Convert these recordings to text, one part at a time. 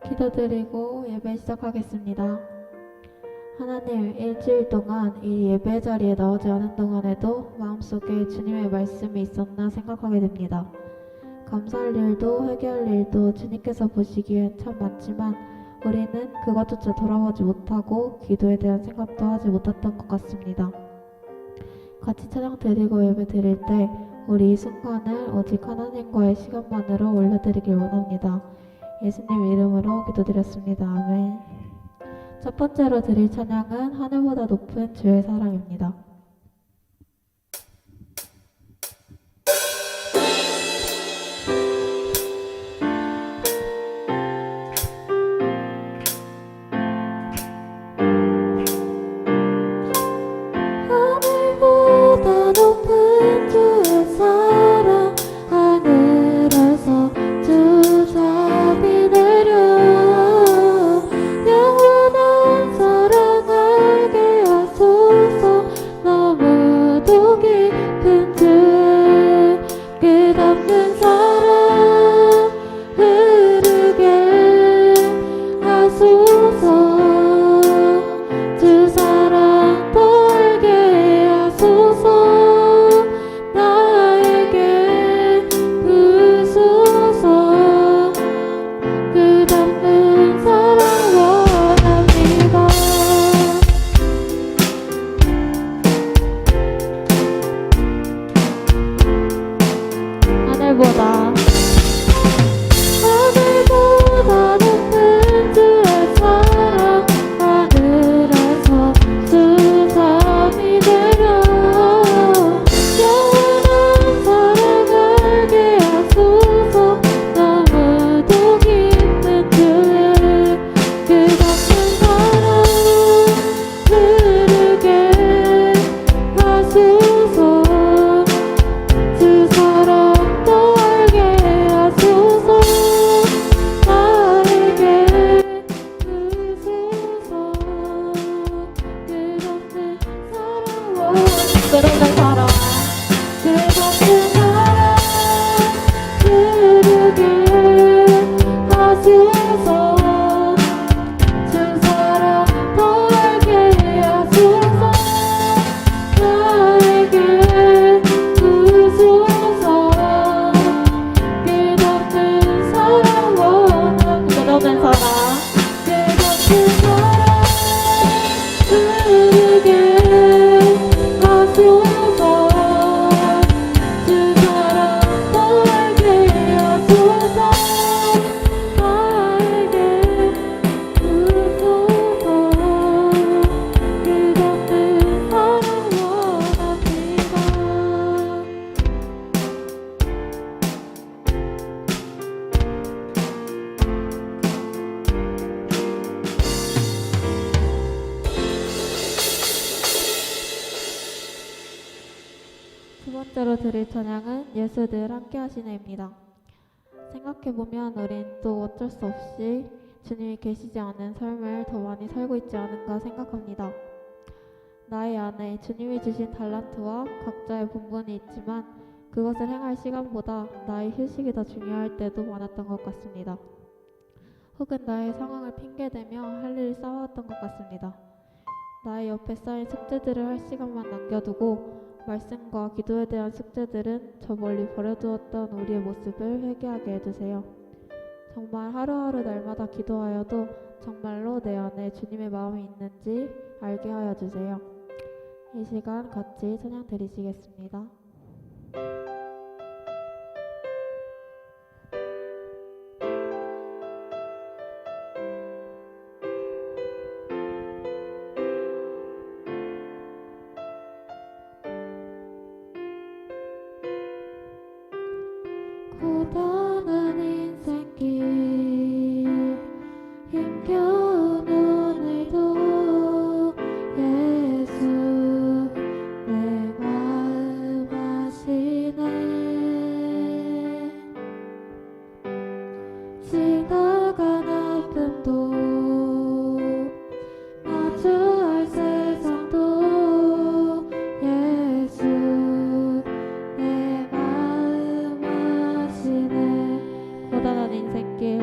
기도드리고 예배 시작하겠습니다. 하나님, 일주일 동안 이 예배 자리에 나오지 않은 동안에도 마음속에 주님의 말씀이 있었나 생각하게 됩니다. 감사할 일도 회개할 일도 주님께서 보시기엔 참 많지만 우리는 그것조차 돌아보지 못하고 기도에 대한 생각도 하지 못했던 것 같습니다. 같이 찬양 드리고 예배 드릴 때 우리 이 순간을 오직 하나님과의 시간만으로 올려드리길 원합니다. 예수님 이름으로 기도드렸습니다. 아멘. 첫 번째로 드릴 찬양은 하늘보다 높은 주의 사랑입니다. 하늘보다 높은 주의 사랑 하늘에서 주 자비 내려 영원한 사랑 알게 하소서. 너무도 깊은 주의 끝없는 사랑 흐르게 하소서. 주 사랑 더 알게 하소서. 나에게 부소서. 끝없는 사랑 원합니다. 하늘보다 하늘보다 높은 주의 사랑 하늘에서 주 자비 내려 영원한 사랑 알게 하소서. 너무도 깊은 주의 끝없는 사랑 흐르게 하소서. 주 사랑 더 알게 하소서. 나에게 부소서. 끝없는 사랑 끝없는 사랑 끝없는 사랑 흐르게 하소서. 주 사랑 더 알게 하소서. 나에게 부소서. 끝없는 사랑 원합니다. 끝없는 사랑 끝없는 사랑 흐르게 하소서. 주 사랑 더 알게 하소서. 나에게 부소서. 끝없는 사랑 원합니다. 두 번째로 드릴 찬양은 예수 늘 함께 하시네입니다. 생각해보면 우린 또 어쩔 수 없이 주님이 계시지 않은 삶을 더 많이 살고 있지 않은가 생각합니다. 나의 안에 주님이 주신 달란트와 각자의 본분이 있지만 그것을 행할 시간보다 나의 휴식이 더 중요할 때도 많았던 것 같습니다. 혹은 나의 상황을 핑계대며 할 일을 쌓아왔던 것 같습니다. 나의 옆에 쌓인 숙제들을 할 시간만 남겨두고 말씀과 기도에 대한 숙제들은 저 멀리 버려두었던 우리의 모습을 회개하게 해주세요. 정말 하루하루 날마다 기도하여도 정말로 내 안에 주님의 마음이 있는지 알게 하여 주세요. 이 시간 같이 찬양 드리시겠습니다. 고단한 인생길 힘겨운 오늘도 예수 내 마음 아시네. 지나간 아픔도 마주할 세상도 예수 내 마음 아시네. 고단한 인생길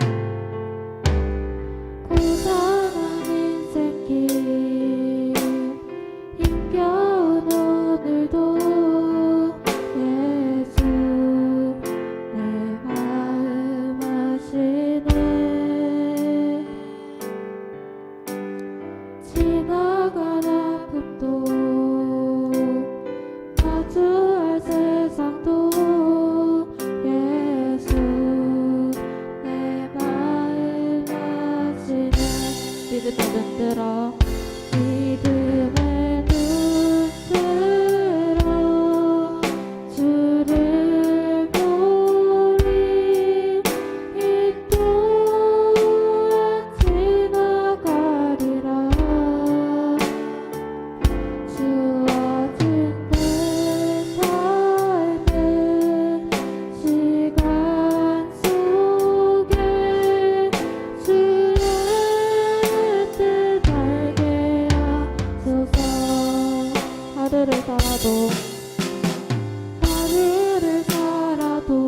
들어 믿음의 눈으로 주를 보리 이 또한 지나가리라 주어진 내 삶의 시간 속에 주의 뜻 알게 하소서 하루를 살아도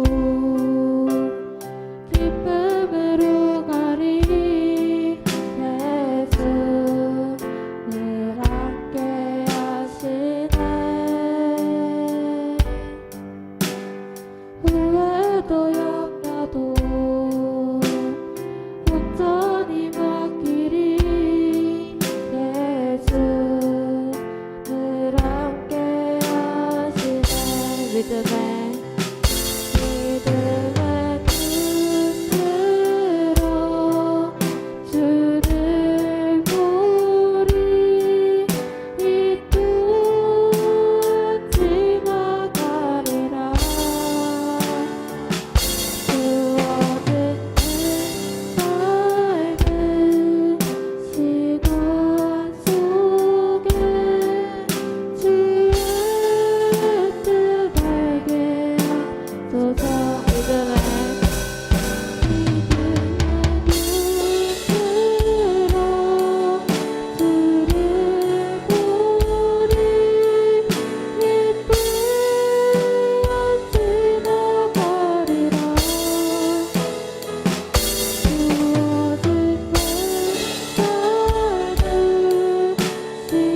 기쁨으로 가리 예수 늘 함께 하시네 후회도 염려도 온전히 맡기리 예수 늘 함께 하시네 믿음의 눈으로 주를 보리 이 또한 지나가리라 주어진 삶의 시간 속에 주의 뜻 알게 하소서 믿음의 눈으로 주를 보리 이 또한 지나가리라 주어진 내 삶의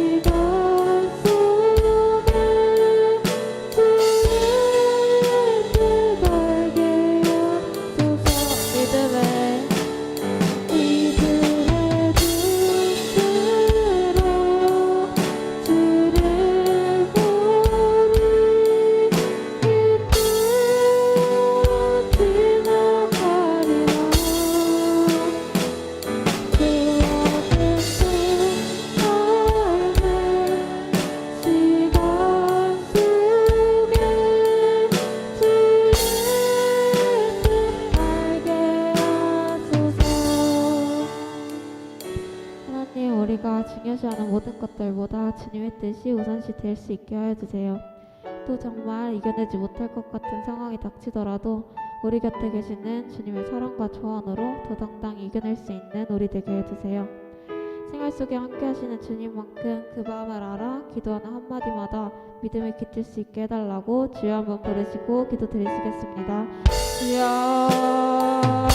시간 속에 주의 뜻 알게 하소서 믿음의 눈으로 주를 보리 이 또한 지나가리라 주어진 삶의 시간 속에 주의 뜻 알게 하소서 하나님 우리가 중요시하는 모든 것들보다 주님의 뜻이 우선시 될 수 있게 하여 주세요. 또 정말 이겨내지 못할 것 같은 상황이 닥치더라도 우리 곁에 계시는 주님의 사랑과 조언으로 더 당당히 이겨낼 수 있는 우리 되게 해주세요. 생활 속에 함께 하시는 주님만큼 그 마음을 알아 기도하는 한마디마다 믿음이 깃들 수 있게 해달라고 주여 한번 부르시고 기도 드리시겠습니다. 주여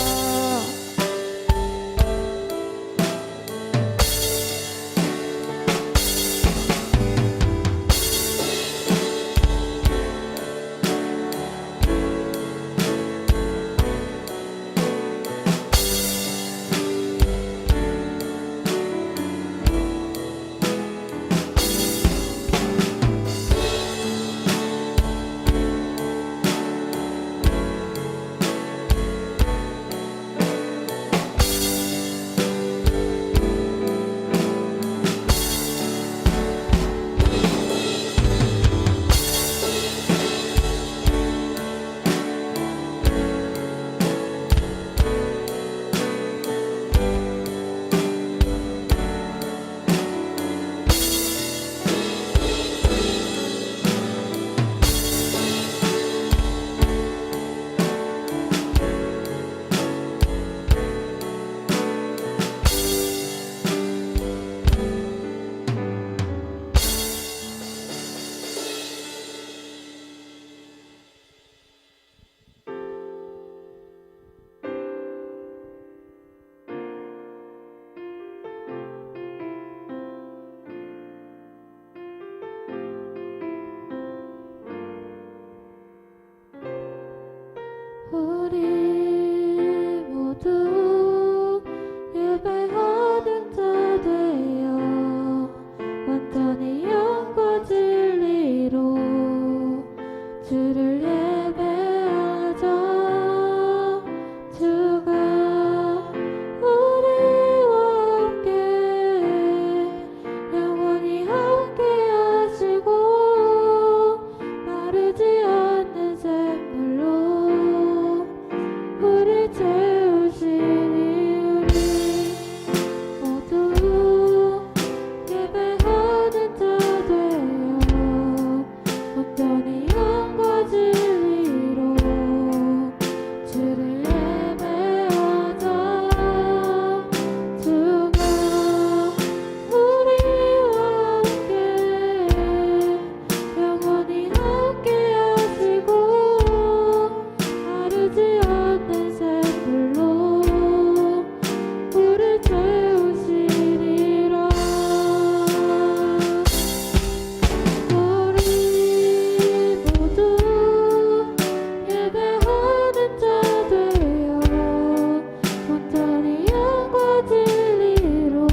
마르지 않는 샘물로 우리 채우시리라. 우리 모두 예배하는 자 되어 온전히 영과 진리로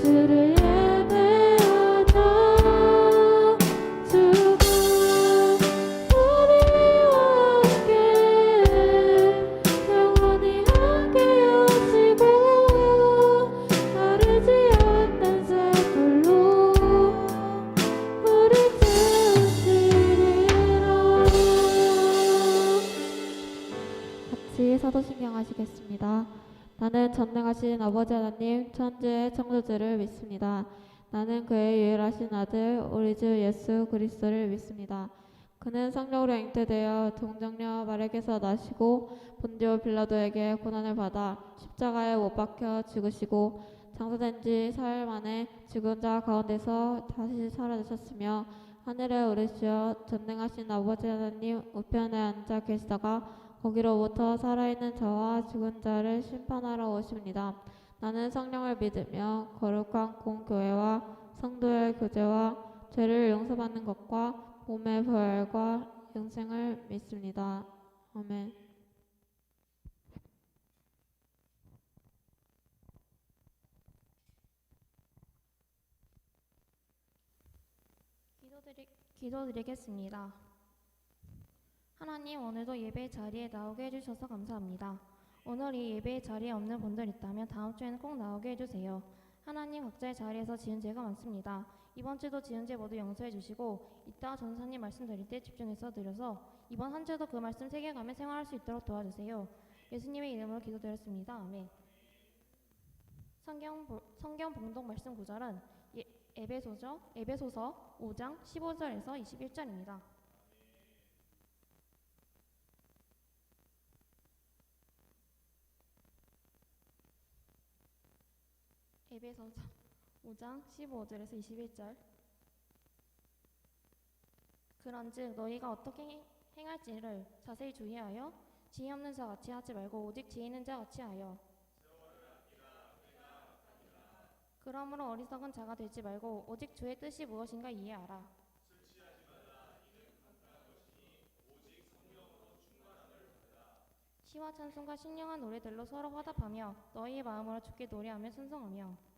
주를 예배하자. 주가 우리와 함께 영원히 함께하시고 마르지 않는 샘물로 우리 채우시리라. 같이 사도신경 하시겠습니다. 나는 전능하신 아버지 하나님 천지의 창조주를 믿습니다. 나는 그의 유일하신 아들 우리 주 예수 그리스도를 믿습니다. 그는 성령으로 잉태되어 동정녀 마리아에게서 나시고 본디오 빌라도에게 고난을 받아 십자가에 못 박혀 죽으시고 장사된 지 사흘 만에 죽은 자 가운데서 다시 살아나셨으며 하늘에 오르시어 전능하신 아버지 하나님 우편에 앉아 계시다가 거기로부터 살아있는 자와 죽은 자를 심판하러 오십니다. 나는 성령을 믿으며 거룩한 공교회와 성도의 교제와 죄를 용서받는 것과 몸의 부활과 영생을 믿습니다. 아멘. 기도드리겠습니다. 하나님, 오늘도 예배 자리에 나오게 해주셔서 감사합니다. 오늘 이 예배 자리에 없는 분들 있다면 다음 주에는 꼭 나오게 해주세요. 하나님, 각자의 자리에서 지은 죄가 많습니다. 이번 주도 지은 죄 모두 용서해 주시고 이따 전사님 말씀 드릴 때 집중해서 드려서 이번 한 주도 그 말씀 새겨가며 생활할 수 있도록 도와주세요. 예수님의 이름으로 기도드렸습니다. 아멘. 성경 봉독 말씀 구절은 에베소서 5장 15절에서 21절입니다. 에베소서 5장 15절에서 21절. 그런즉 너희가 어떻게 행할지를 자세히 주의하여 지혜 없는 자 같이 하지 말고 오직 지혜 있는 자 같이 하여. 그러므로 어리석은 자가 되지 말고 오직 주의 뜻이 무엇인가 이해하라. 시와 찬송과 신령한 노래들로 서로 화답하며 너희의 마음으로 주께 노래하며 순종하며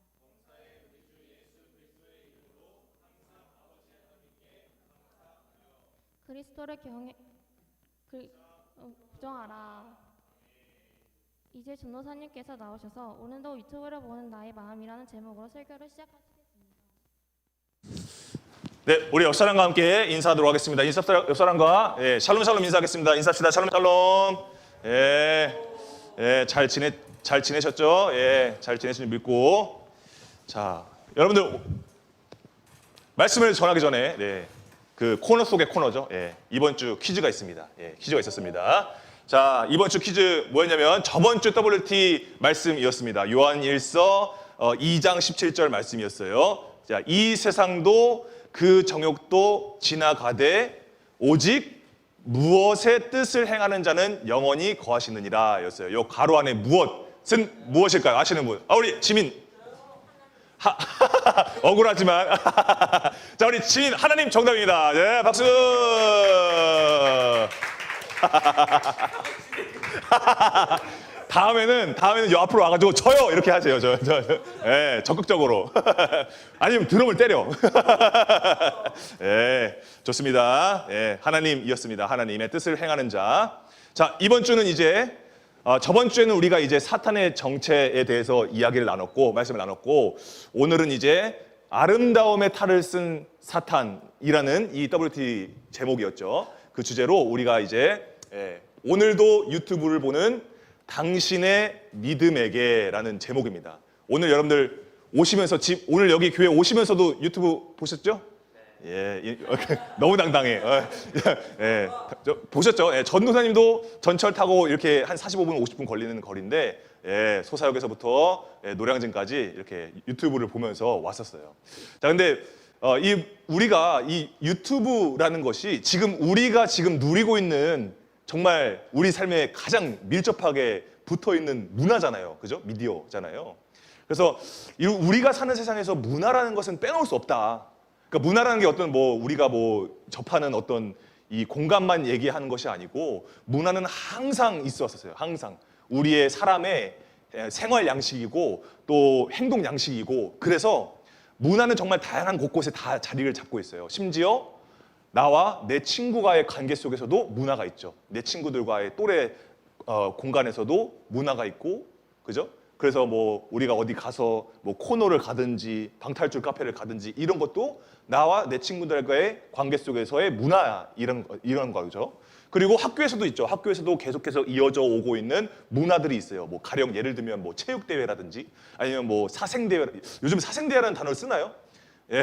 그리스도를 부정하라. 이제 전도사님께서 나오셔서 오늘도 유튜브를 보는 나의 마음이라는 제목으로 설교를 시작하시겠습니다. 네, 우리 옆사람과 함께 인사하도록 하겠습니다. 옆사람과 샬롬 인사하겠습니다. 인사합시다. 샬롬. 잘 지내셨죠? 잘 지내시는 줄 믿고. 자, 여러분들 말씀을 전하기 전에 그 코너 속의 코너죠. 이번 주 퀴즈가 있습니다. 퀴즈가 있었습니다. 자, 이번 주 퀴즈 뭐였냐면 저번 주 WT 말씀이었습니다. 요한일서 2장 17절 말씀이었어요. 자, 이 세상도 그 정욕도 지나가되 오직 무엇의 뜻을 행하는 자는 영원히 거하시느니라 였어요. 요 가로 안에 무엇은 무엇일까요? 아시는 분? 우리 지민. 억울하지만. 자, 우리 지민 하나님 정답입니다. 네, 박수. 다음에는 요 앞으로 와가지고 저요 이렇게 하세요. 적극적으로. 아니면 드럼을 때려. 좋습니다. 하나님이었습니다. 하나님의 뜻을 행하는 자. 자, 이번 주는 이제 저번 주에는 우리가 이제 사탄의 정체에 대해서 이야기를 나눴고 말씀을 나눴고 오늘은 이제 아름다움의 탈을 쓴 사탄이라는 이 WT 제목이었죠. 그 주제로 우리가 이제 오늘도 유튜브를 보는 당신의 믿음에게라는 제목입니다. 오늘 여러분들 오시면서 오늘 여기 교회 오시면서도 유튜브 보셨죠? 너무 당당해. 보셨죠? 전도사님도 전철 타고 이렇게 한 45분, 50분 걸리는 거리인데 소사역에서부터 노량진까지 이렇게 유튜브를 보면서 왔었어요. 자, 근데 우리가 이 유튜브라는 것이 우리가 지금 누리고 있는 정말 우리 삶에 가장 밀접하게 붙어 있는 문화잖아요. 그죠? 미디어잖아요. 그래서 우리가 사는 세상에서 문화라는 것은 빼놓을 수 없다. 그러니까 문화라는 게 어떤 뭐 우리가 뭐 접하는 어떤 이 공간만 얘기하는 것이 아니고 문화는 항상 있었어요. 항상 우리의 사람의 생활 양식이고 또 행동 양식이고 그래서 문화는 정말 다양한 곳곳에 다 자리를 잡고 있어요. 심지어 나와 내 친구와의 관계 속에서도 문화가 있죠. 내 친구들과의 또래 공간에서도 문화가 있고, 그죠? 그래서 뭐 우리가 어디 가서 뭐 코너를 가든지 방탈출 카페를 가든지 이런 것도 나와 내 친구들과의 관계 속에서의 문화 이런 거죠. 그리고 학교에서도 있죠. 학교에서도 계속해서 이어져 오고 있는 문화들이 있어요. 뭐 가령 예를 들면 뭐 체육 대회라든지 아니면 뭐 사생 대회. 요즘 사생 대회라는 단어를 쓰나요? 예.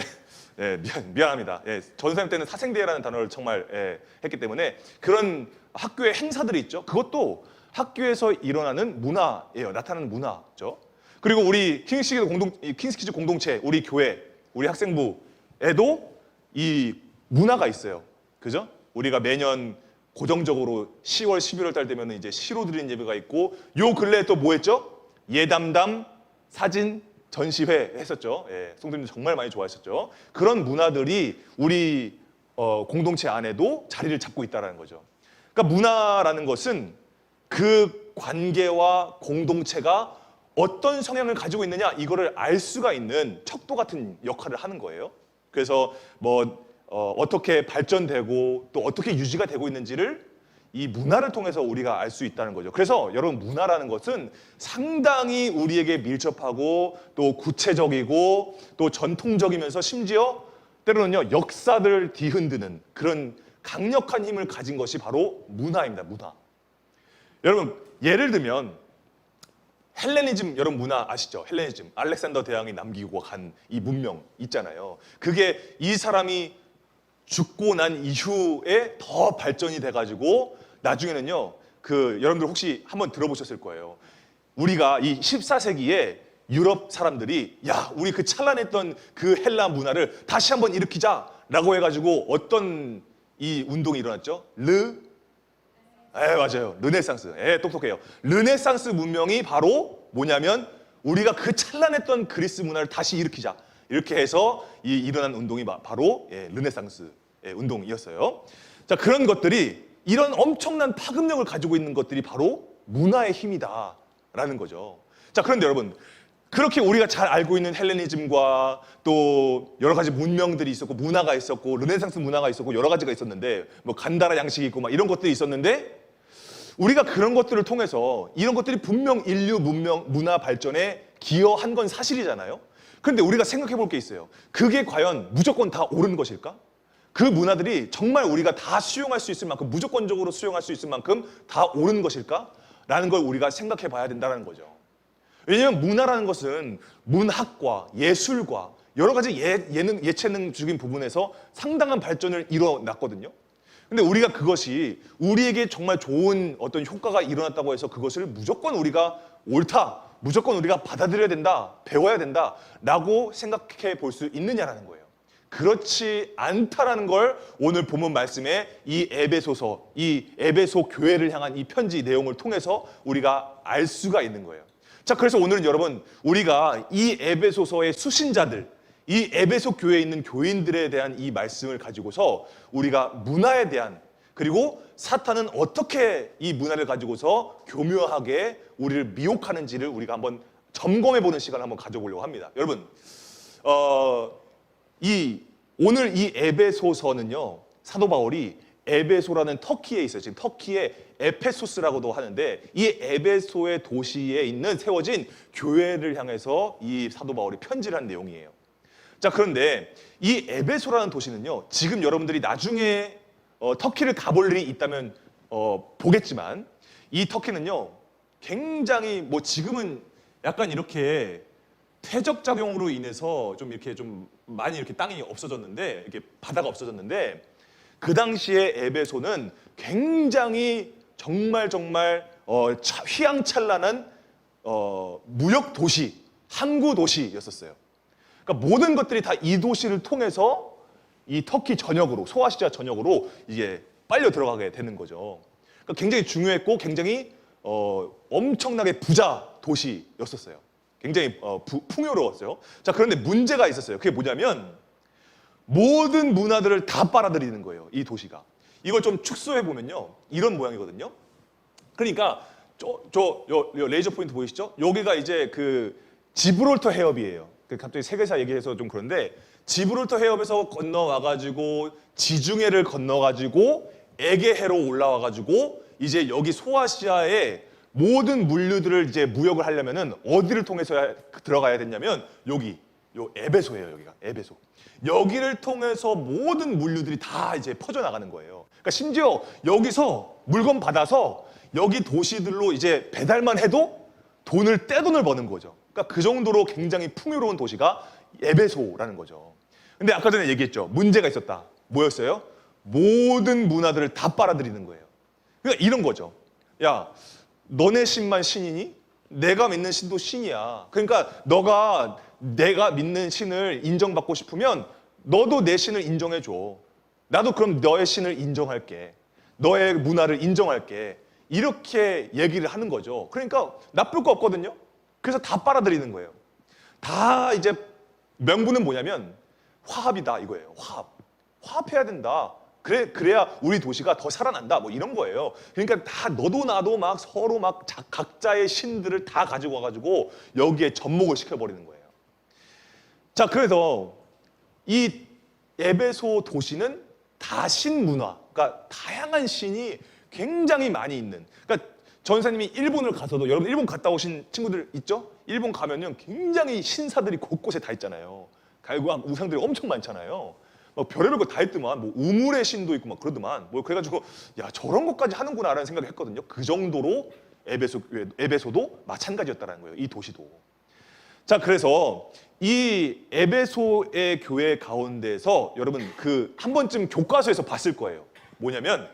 예, 미안합니다. 예, 전생님 때는 사생대회라는 단어를 정말 했기 때문에 그런 학교의 행사들이 있죠. 그것도 학교에서 일어나는 문화예요. 나타나는 문화죠. 그리고 우리 킹스키즈 공동체, 우리 교회, 우리 학생부에도 이 문화가 있어요. 그죠? 우리가 매년 고정적으로 10월, 11월 달 되면 이제 시로 드리는 예배가 있고 요 근래에 또 뭐 했죠? 예담담, 사진, 전시회 했었죠. 예, 성도님들 정말 많이 좋아하셨죠. 그런 문화들이 우리 공동체 안에도 자리를 잡고 있다는 거죠. 그러니까 문화라는 것은 그 관계와 공동체가 어떤 성향을 가지고 있느냐 이거를 알 수가 있는 척도 같은 역할을 하는 거예요. 그래서 뭐 어떻게 발전되고 또 어떻게 유지가 되고 있는지를 이 문화를 통해서 우리가 알 수 있다는 거죠. 그래서 여러분 문화라는 것은 상당히 우리에게 밀접하고 또 구체적이고 또 전통적이면서 심지어 때로는요 역사들을 뒤흔드는 그런 강력한 힘을 가진 것이 바로 문화입니다. 문화. 여러분 예를 들면 헬레니즘 여러분 문화 아시죠? 헬레니즘 알렉산더 대왕이 남기고 간 이 문명 있잖아요. 그게 이 사람이 죽고 난 이후에 더 발전이 돼가지고 나중에는요 여러분들 혹시 한번 들어보셨을 거예요. 우리가 이 14세기에 유럽 사람들이 야 우리 그 찬란했던 그 헬라 문화를 다시 한번 일으키자라고 해가지고 어떤 이 운동이 일어났죠? 맞아요. 르네상스. 똑똑해요. 르네상스 문명이 바로 뭐냐면 우리가 그 찬란했던 그리스 문화를 다시 일으키자. 이렇게 해서 일어난 운동이 바로 르네상스 운동이었어요. 자, 그런 것들이 이런 엄청난 파급력을 가지고 있는 것들이 바로 문화의 힘이다라는 거죠. 자, 그런데 여러분 그렇게 우리가 잘 알고 있는 헬레니즘과 또 여러 가지 문명들이 있었고 문화가 있었고 르네상스 문화가 있었고 여러 가지가 있었는데 뭐 간다라 양식이 있고 막 이런 것들이 있었는데 우리가 그런 것들을 통해서 이런 것들이 분명 인류 문화 발전에 기여한 건 사실이잖아요. 그런데 우리가 생각해 볼 게 있어요. 그게 과연 무조건 다 옳은 것일까? 그 문화들이 정말 우리가 다 수용할 수 있을 만큼 무조건적으로 수용할 수 있을 만큼 다 옳은 것일까? 라는 걸 우리가 생각해 봐야 된다는 거죠. 왜냐하면 문화라는 것은 문학과 예술과 여러 가지 예체능적인 부분에서 상당한 발전을 이뤄놨거든요. 근데 우리가 그것이 우리에게 정말 좋은 어떤 효과가 일어났다고 해서 그것을 무조건 우리가 옳다, 무조건 우리가 받아들여야 된다, 배워야 된다라고 생각해 볼 수 있느냐라는 거예요. 그렇지 않다라는 걸 오늘 본문 말씀에 이 에베소서, 이 에베소 교회를 향한 이 편지 내용을 통해서 우리가 알 수가 있는 거예요. 자, 그래서 오늘은 여러분 우리가 이 에베소서의 수신자들, 이 에베소 교회에 있는 교인들에 대한 이 말씀을 가지고서 우리가 문화에 대한 그리고 사탄은 어떻게 이 문화를 가지고서 교묘하게 우리를 미혹하는지를 우리가 한번 점검해 보는 시간을 한번 가져보려고 합니다. 여러분, 오늘 이 에베소서는요, 사도 바울이 에베소라는 터키에 있어요. 지금 터키의 에페소스라고도 하는데 이 에베소의 도시에 있는 세워진 교회를 향해서 이 사도 바울이 편지를 한 내용이에요. 자, 그런데 이 에베소라는 도시는요, 지금 여러분들이 나중에 터키를 가볼 일이 있다면 보겠지만 이 터키는요, 굉장히 뭐 지금은 약간 이렇게 퇴적작용으로 인해서 좀 이렇게 좀 많이 이렇게 땅이 없어졌는데 이렇게 바다가 없어졌는데 그 당시에 에베소는 굉장히 정말 휘황찬란한 무역 도시, 항구 도시였었어요. 그러니까 모든 것들이 다 이 도시를 통해서 이 터키 전역으로 소아시아 전역으로 이제 빨려 들어가게 되는 거죠. 그러니까 굉장히 중요했고 굉장히 엄청나게 부자 도시였었어요. 굉장히 풍요로웠어요. 자, 그런데 문제가 있었어요. 그게 뭐냐면 모든 문화들을 다 빨아들이는 거예요. 이 도시가. 이걸 좀 축소해 보면요, 이런 모양이거든요. 그러니까 요 레이저 포인트 보이시죠? 여기가 이제 그 지브롤터 해협이에요. 갑자기 세계사 얘기해서 좀 그런데 지브롤터 해협에서 건너와가지고 지중해를 건너가지고 에게해로 올라와가지고 이제 여기 소아시아의 모든 물류들을 이제 무역을 하려면은 어디를 통해서 들어가야 됐냐면 여기 요 에베소예요. 여기가 에베소. 여기를 통해서 모든 물류들이 다 이제 퍼져나가는 거예요. 그러니까 심지어 여기서 물건 받아서 여기 도시들로 이제 배달만 해도 떼돈을 버는 거죠. 그러니까 그 정도로 굉장히 풍요로운 도시가 에베소라는 거죠. 근데 아까 전에 얘기했죠. 문제가 있었다. 뭐였어요? 모든 문화들을 다 빨아들이는 거예요. 그러니까 이런 거죠. 야, 너네 신만 신이니? 내가 믿는 신도 신이야. 그러니까 너가 내가 믿는 신을 인정받고 싶으면 너도 내 신을 인정해줘. 나도 그럼 너의 신을 인정할게. 너의 문화를 인정할게. 이렇게 얘기를 하는 거죠. 그러니까 나쁠 거 없거든요. 그래서 다 빨아들이는 거예요. 다 이제 명분은 뭐냐면 화합이다 이거예요. 화합해야 된다. 그래야 우리 도시가 더 살아난다. 뭐 이런 거예요. 그러니까 다 너도 나도 막 서로 막 각자의 신들을 다 가지고 와가지고 여기에 접목을 시켜버리는 거예요. 자, 그래서 이 에베소 도시는 다신 문화, 그러니까 다양한 신이 굉장히 많이 있는. 그러니까 전사님이 일본을 가서도, 여러분 일본 갔다 오신 친구들 있죠? 일본 가면은 굉장히 신사들이 곳곳에 다 있잖아요. 갈고한 우상들이 엄청 많잖아요. 막 별의별 거 다 있더만, 뭐 우물의 신도 있고 막 그러더만. 뭐 그래가지고 야, 저런 것까지 하는구나라는 생각을 했거든요. 그 정도로 에베소도 마찬가지였다는 거예요. 이 도시도. 자, 그래서 이 에베소의 교회 가운데서 여러분 그 한 번쯤 교과서에서 봤을 거예요. 뭐냐면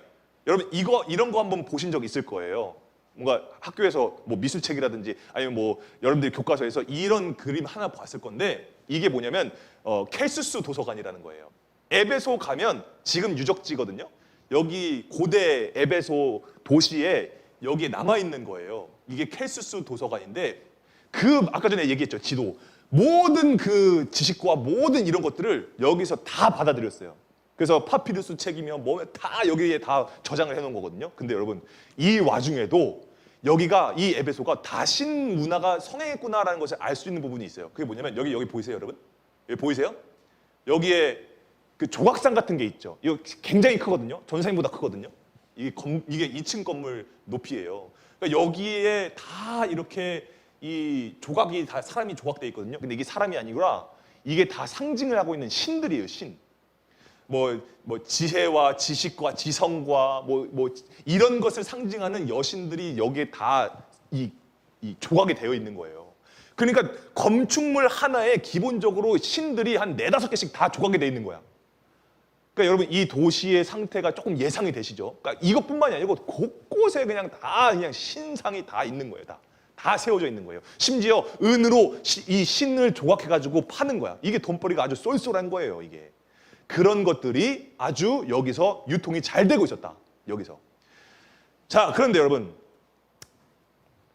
여러분 이런 거 한번 보신 적 있을 거예요. 뭔가 학교에서 뭐 미술책이라든지 아니면 뭐 여러분들이 교과서에서 이런 그림 하나 봤을 건데 이게 뭐냐면 켈수스 도서관이라는 거예요. 에베소 가면 지금 유적지거든요. 여기 고대 에베소 도시에 여기에 남아 있는 거예요. 이게 켈수스 도서관인데 그 아까 전에 얘기했죠. 지도. 모든 그 지식과 모든 이런 것들을 여기서 다 받아들였어요. 그래서 파피루스 책이며 뭐 다 여기에 다 저장을 해놓은 거거든요. 근데 여러분 이 와중에도 여기가 이 에베소가 다신 문화가 성행했구나라는 것을 알 수 있는 부분이 있어요. 그게 뭐냐면 여기 보이세요, 여러분? 여기 보이세요? 여기에 그 조각상 같은 게 있죠. 이거 굉장히 크거든요. 전사님보다 크거든요. 이게 2층 건물 높이예요. 그러니까 여기에 다 이렇게 이 조각이 다 사람이 조각돼 있거든요. 근데 이게 사람이 아니구나. 이게 다 상징을 하고 있는 신들이에요, 신. 뭐 지혜와 지식과 지성과 뭐 이런 것을 상징하는 여신들이 여기에 다 이 조각이 되어 있는 거예요. 그러니까 건축물 하나에 기본적으로 신들이 한 4-5개씩 다 조각이 되어 있는 거야. 그러니까 여러분 이 도시의 상태가 조금 예상이 되시죠? 그러니까 이것뿐만이 아니고 곳곳에 그냥 신상이 다 있는 거예요. 다 세워져 있는 거예요. 심지어 은으로 이 신을 조각해가지고 파는 거야. 이게 돈벌이가 아주 쏠쏠한 거예요. 이게. 그런 것들이 아주 여기서 유통이 잘 되고 있었다. 여기서. 자, 그런데 여러분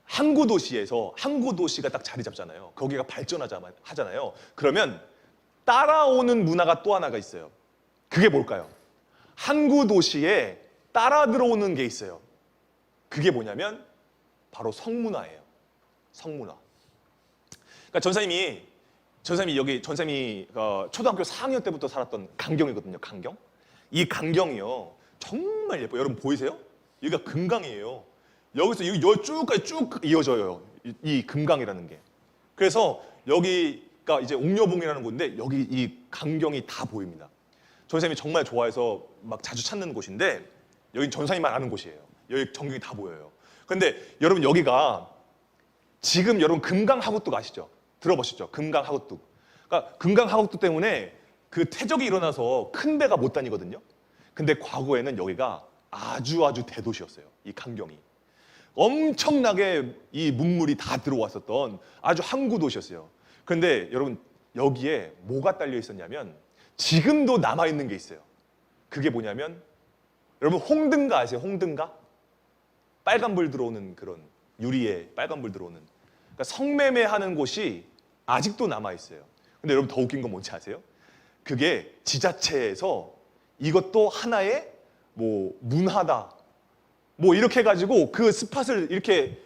항구 도시가 딱 자리 잡잖아요. 거기가 발전하잖아요. 그러면 따라오는 문화가 또 하나가 있어요. 그게 뭘까요? 항구 도시에 따라 들어오는 게 있어요. 그게 뭐냐면 바로 성문화예요. 성문화. 그러니까 전사님이 초등학교 4학년 때부터 살았던 강경이거든요. 강경. 이 강경이요. 정말 예뻐요. 여러분 보이세요? 여기가 금강이에요. 여기서 쭉까지 쭉 이어져요. 이 금강이라는 게. 그래서 여기가 이제 옥녀봉이라는 곳인데 여기 이 강경이 다 보입니다. 전사님이 정말 좋아해서 막 자주 찾는 곳인데 여기 전사님만 아는 곳이에요. 여기 전경이 다 보여요. 근데 여러분 여기가 지금 여러분 금강 하구뚝 아시죠? 들어보셨죠? 금강 하구뚝. 그러니까 금강 하구뚝 때문에 그 퇴적이 일어나서 큰 배가 못 다니거든요. 근데 과거에는 여기가 아주 대도시였어요. 이 강경이. 엄청나게 이 문물이 다 들어왔었던 아주 항구 도시였어요. 그런데 여러분 여기에 뭐가 딸려 있었냐면 지금도 남아있는 게 있어요. 그게 뭐냐면 여러분 홍등가 아세요? 홍등가? 빨간불 들어오는 그런 유리에 빨간불 들어오는 그러니까 성매매하는 곳이 아직도 남아있어요. 근데 여러분 더 웃긴 건 뭔지 아세요? 그게 지자체에서 이것도 하나의 뭐 문화다 뭐 이렇게 해가지고 그 스팟을 이렇게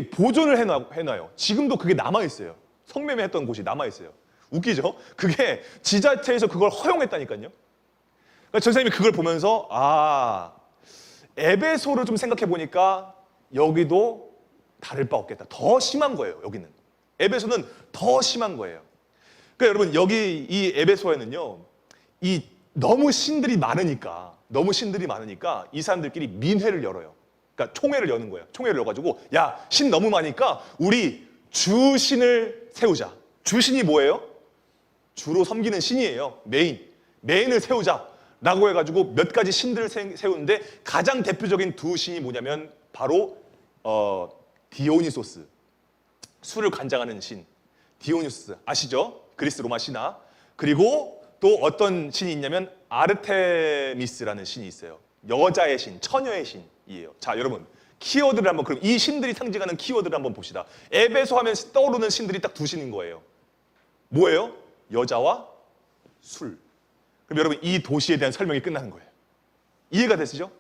보존을 해놔요. 지금도 그게 남아있어요. 성매매 했던 곳이 남아있어요. 웃기죠? 그게 지자체에서 그걸 허용했다니까요. 그러니까 선생님이 그걸 보면서 에베소를 좀 생각해 보니까 여기도 다를 바 없겠다. 더 심한 거예요. 여기는 에베소는 더 심한 거예요. 그러니까 여러분 여기 이 에베소에는요, 이 너무 신들이 많으니까 이 사람들끼리 민회를 열어요. 그러니까 총회를 여는 거예요. 총회를 열어가지고 야, 신 너무 많으니까 우리 주신을 세우자. 주신이 뭐예요? 주로 섬기는 신이에요. 메인을 세우자라고 해가지고 몇 가지 신들을 세우는데 가장 대표적인 두 신이 뭐냐면 바로 디오니소스, 술을 관장하는 신 디오니소스 아시죠? 그리스 로마 신화. 그리고 또 어떤 신이 있냐면 아르테미스라는 신이 있어요. 여자의 신, 처녀의 신이에요. 자, 여러분 키워드를 한번 그럼 이 신들이 상징하는 키워드를 한번 봅시다. 에베소 하면 떠오르는 신들이 딱 두 신인 거예요. 뭐예요? 여자와 술. 그럼 여러분 이 도시에 대한 설명이 끝나는 거예요. 이해가 되시죠?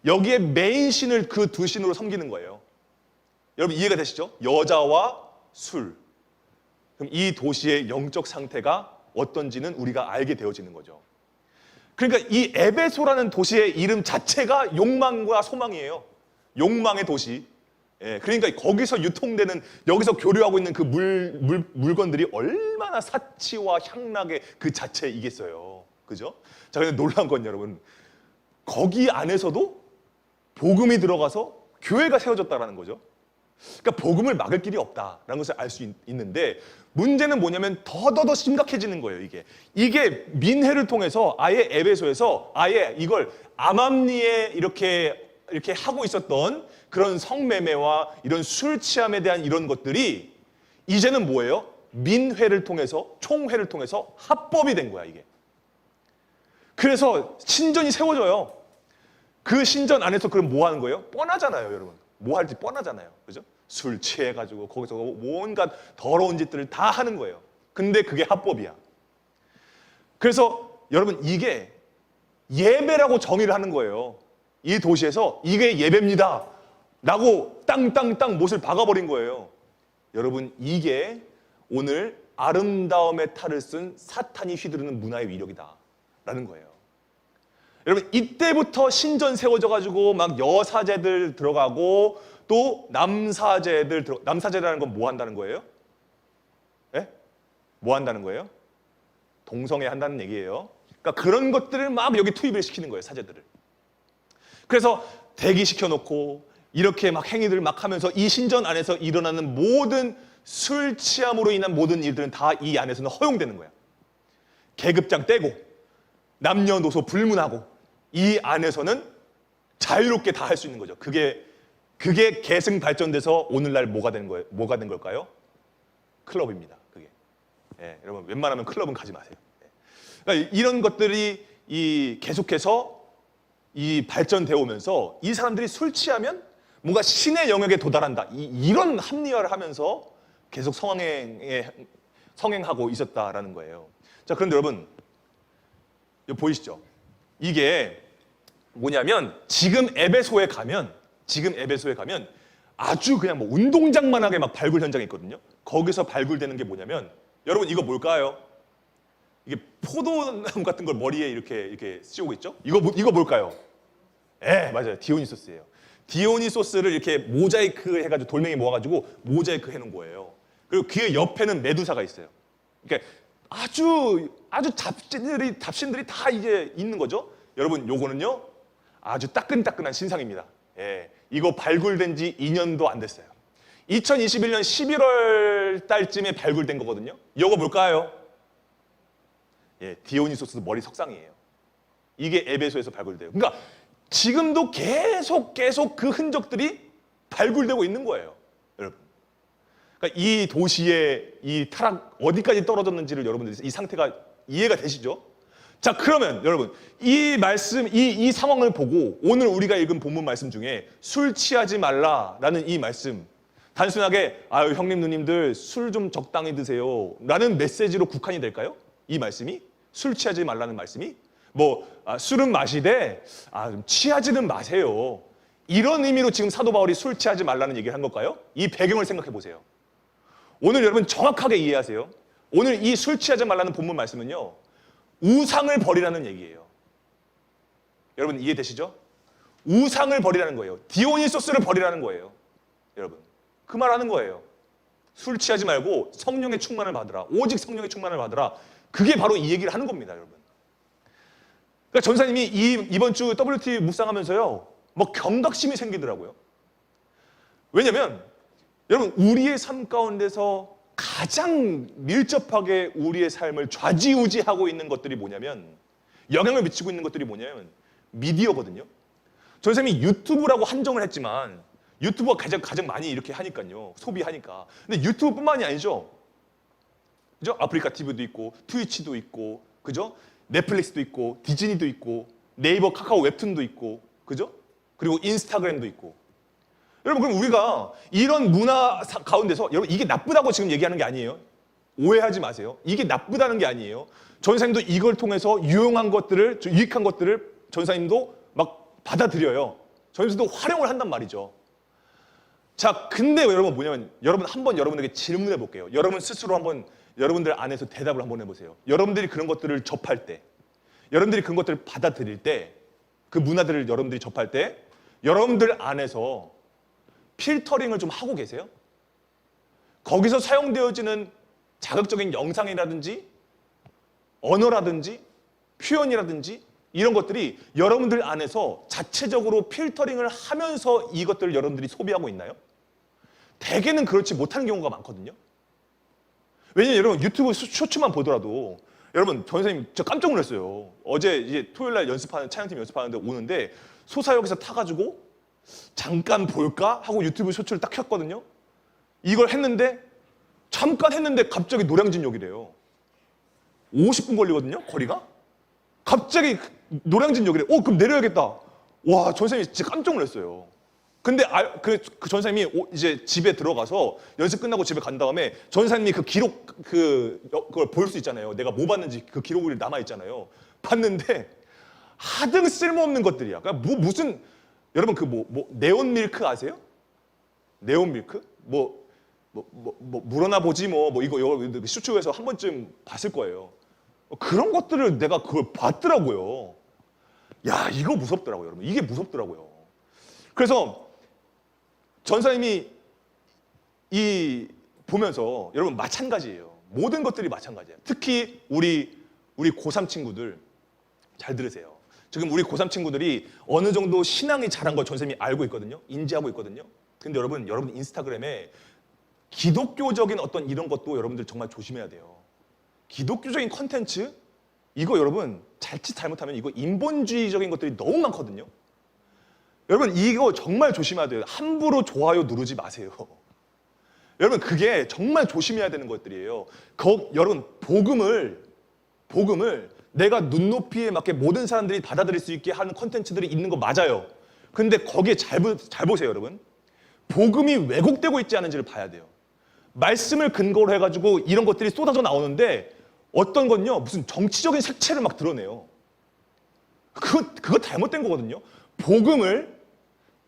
여기에 메인 신을 그 두 신으로 섬기는 거예요. 여러분 이해가 되시죠? 여자와 술. 그럼 이 도시의 영적 상태가 어떤지는 우리가 알게 되어지는 거죠. 그러니까 이 에베소라는 도시의 이름 자체가 욕망과 소망이에요. 욕망의 도시. 예, 그러니까 거기서 유통되는, 여기서 교류하고 있는 그 물건들이 얼마나 사치와 향락의 그 자체이겠어요. 그죠? 자, 근데 놀라운 건 여러분, 거기 안에서도 복음이 들어가서 교회가 세워졌다라는 거죠. 그러니까 복음을 막을 길이 없다라는 것을 알 수 있는데, 문제는 뭐냐면 더더더 심각해지는 거예요. 이게 민회를 통해서 아예 에베소에서 아예 이걸 암암리에 이렇게 하고 있었던 그런 성매매와 이런 술 취함에 대한 이런 것들이 이제는 뭐예요? 민회를 통해서, 총회를 통해서 합법이 된 거야, 이게. 그래서 신전이 세워져요. 그 신전 안에서 그럼 뭐 하는 거예요? 뻔하잖아요, 여러분. 뭐 할지 뻔하잖아요. 그죠? 술 취해가지고 거기서 온갖 더러운 짓들을 다 하는 거예요. 근데 그게 합법이야. 그래서 여러분 이게 예배라고 정의를 하는 거예요. 이 도시에서 이게 예배입니다 라고 땅땅땅 못을 박아버린 거예요. 여러분 이게 오늘 아름다움의 탈을 쓴 사탄이 휘두르는 문화의 위력이다 라는 거예요. 여러분 이때부터 신전 세워져가지고 막 여사제들 들어가고 또 남사제라는 건 뭐 한다는 거예요? 예? 뭐 한다는 거예요? 동성애 한다는 얘기예요. 그러니까 그런 것들을 막 여기 투입을 시키는 거예요, 사제들을. 그래서 대기시켜 놓고 이렇게 막 행위들을 막 하면서 이 신전 안에서 일어나는 모든 술 취함으로 인한 모든 일들은 다 이 안에서는 허용되는 거야. 계급장 떼고 남녀노소 불문하고 이 안에서는 자유롭게 다 할 수 있는 거죠. 그게 계승 발전돼서 오늘날 뭐가 된 걸까요? 클럽입니다. 그게. 예, 여러분 웬만하면 클럽은 가지 마세요. 예. 그러니까 이런 것들이 계속해서 발전되어 오면서 이 사람들이 술 취하면 뭔가 신의 영역에 도달한다. 이런 합리화를 하면서 계속 성행하고 있었다라는 거예요. 자, 그런데 여러분 이거 보이시죠? 이게 뭐냐면 지금 에베소에 가면 아주 그냥 뭐 운동장만하게 막 발굴 현장이 있거든요. 거기서 발굴되는 게 뭐냐면 여러분 이거 뭘까요? 이게 포도나무 같은 걸 머리에 이렇게 씌우고 있죠? 이거 뭘까요? 예, 맞아요. 디오니소스예요. 디오니소스를 이렇게 모자이크 해가지고 돌멩이 모아가지고 모자이크 해놓은 거예요. 그리고 그 옆에는 메두사가 있어요. 그러니까 아주 잡신들이 다 이제 있는 거죠. 여러분 요거는요 아주 따끈따끈한 신상입니다. 예, 이거 발굴된 지 2년도 안 됐어요. 2021년 11월 달쯤에 발굴된 거거든요. 이거 뭘까요? 예, 디오니소스 머리 석상이에요. 이게 에베소에서 발굴돼요. 그러니까 지금도 계속 그 흔적들이 발굴되고 있는 거예요, 여러분. 그러니까 이 도시의 이 타락 어디까지 떨어졌는지를 여러분들이 이 상태가 이해가 되시죠? 자, 그러면 여러분 이 말씀, 이 상황을 보고 오늘 우리가 읽은 본문 말씀 중에 술 취하지 말라라는 이 말씀, 단순하게 아유 형님 누님들 술 좀 적당히 드세요 라는 메시지로 국한이 될까요? 이 말씀이? 술 취하지 말라는 말씀이? 술은 마시되 좀 취하지는 마세요. 이런 의미로 지금 사도 바울이 술 취하지 말라는 얘기를 한 걸까요? 이 배경을 생각해 보세요. 오늘 여러분 정확하게 이해하세요. 오늘 이 술 취하지 말라는 본문 말씀은요, 우상을 버리라는 얘기예요. 여러분 이해되시죠? 우상을 버리라는 거예요. 디오니소스를 버리라는 거예요. 여러분 그 말하는 거예요. 술 취하지 말고 성령의 충만을 받으라. 오직 성령의 충만을 받으라. 그게 바로 이 얘기를 하는 겁니다, 여러분. 그러니까 전사님이 이번 주 WT 묵상하면서요, 경각심이 생기더라고요. 왜냐면 여러분 우리의 삶 가운데서 가장 밀접하게 우리의 삶을 좌지우지하고 있는 것들이 뭐냐면, 영향을 미치고 있는 것들이 뭐냐면 미디어거든요. 전사님이 유튜브라고 한정을 했지만 유튜브가 가장 많이 이렇게 하니까요, 소비하니까. 근데 유튜브뿐만이 아니죠. 그죠? 아프리카 TV도 있고 트위치도 있고, 그죠? 넷플릭스도 있고 디즈니도 있고 네이버 카카오 웹툰도 있고, 그죠? 그리고 인스타그램도 있고. 여러분 그럼 우리가 이런 문화 가운데서, 여러분 이게 나쁘다고 지금 얘기하는 게 아니에요. 오해하지 마세요. 이게 나쁘다는 게 아니에요. 전사님도 이걸 통해서 유용한 것들을, 유익한 것들을 전사님도 막 받아들여요. 전사님도 활용을 한단 말이죠. 자, 근데 여러분 뭐냐면, 여러분 한번 여러분에게 질문해 볼게요. 여러분 스스로 한번 여러분들 안에서 대답을 한번 해보세요. 여러분들이 그런 것들을 접할 때, 여러분들이 그런 것들을 받아들일 때, 그 문화들을 여러분들이 접할 때 여러분들 안에서 필터링을 좀 하고 계세요? 거기서 사용되어지는 자극적인 영상이라든지 언어라든지 표현이라든지 이런 것들이 여러분들 안에서 자체적으로 필터링을 하면서 이것들을 여러분들이 소비하고 있나요? 대개는 그렇지 못하는 경우가 많거든요. 왜냐면 여러분 유튜브 쇼츠만 보더라도, 여러분 전선생님 저 깜짝 놀랐어요. 어제 이제 토요일 날 연습하는, 촬영팀 연습하는데 오는데 소사역에서 타가지고 잠깐 볼까 하고 유튜브 쇼츠를 딱 켰거든요. 이걸 했는데, 잠깐 했는데 갑자기 노량진역이래요. 50분 걸리거든요, 거리가. 갑자기 노량진역이래. 그럼 내려야겠다. 와, 전선생님이 진짜 깜짝 놀랐어요. 근데 그 전사님이 이제 집에 들어가서 연습 끝나고 집에 간 다음에 전사님이 그 기록 그걸 볼 수 있잖아요. 내가 뭐 봤는지 그 기록이 남아 있잖아요. 봤는데 하등 쓸모없는 것들이야. 그러니까 무슨 여러분 네온 밀크 아세요? 네온 밀크? 물어나 보지 이거 쇼츠에서 한 번쯤 봤을 거예요. 그런 것들을 내가 그걸 봤더라고요. 야, 이거 무섭더라고요, 여러분. 이게 무섭더라고요. 그래서 전사님이 보면서, 여러분 마찬가지예요. 모든 것들이 마찬가지예요. 특히 우리 고3 친구들 잘 들으세요. 지금 우리 고3 친구들이 어느 정도 신앙이 자란 걸 전사님이 알고 있거든요. 인지하고 있거든요. 근데 여러분 인스타그램에 기독교적인 어떤 이런 것도 여러분들 정말 조심해야 돼요. 기독교적인 컨텐츠, 이거 여러분 자칫 잘못하면 이거 인본주의적인 것들이 너무 많거든요. 여러분 이거 정말 조심해야 돼요. 함부로 좋아요 누르지 마세요. 여러분 그게 정말 조심해야 되는 것들이에요. 여러분 복음을 내가 눈높이에 맞게 모든 사람들이 받아들일 수 있게 하는 컨텐츠들이 있는 거 맞아요. 근데 거기에 잘 보세요, 여러분. 복음이 왜곡되고 있지 않은지를 봐야 돼요. 말씀을 근거로 해가지고 이런 것들이 쏟아져 나오는데, 어떤 건요 무슨 정치적인 색채를 막 드러내요. 그거 잘못된 거거든요. 복음을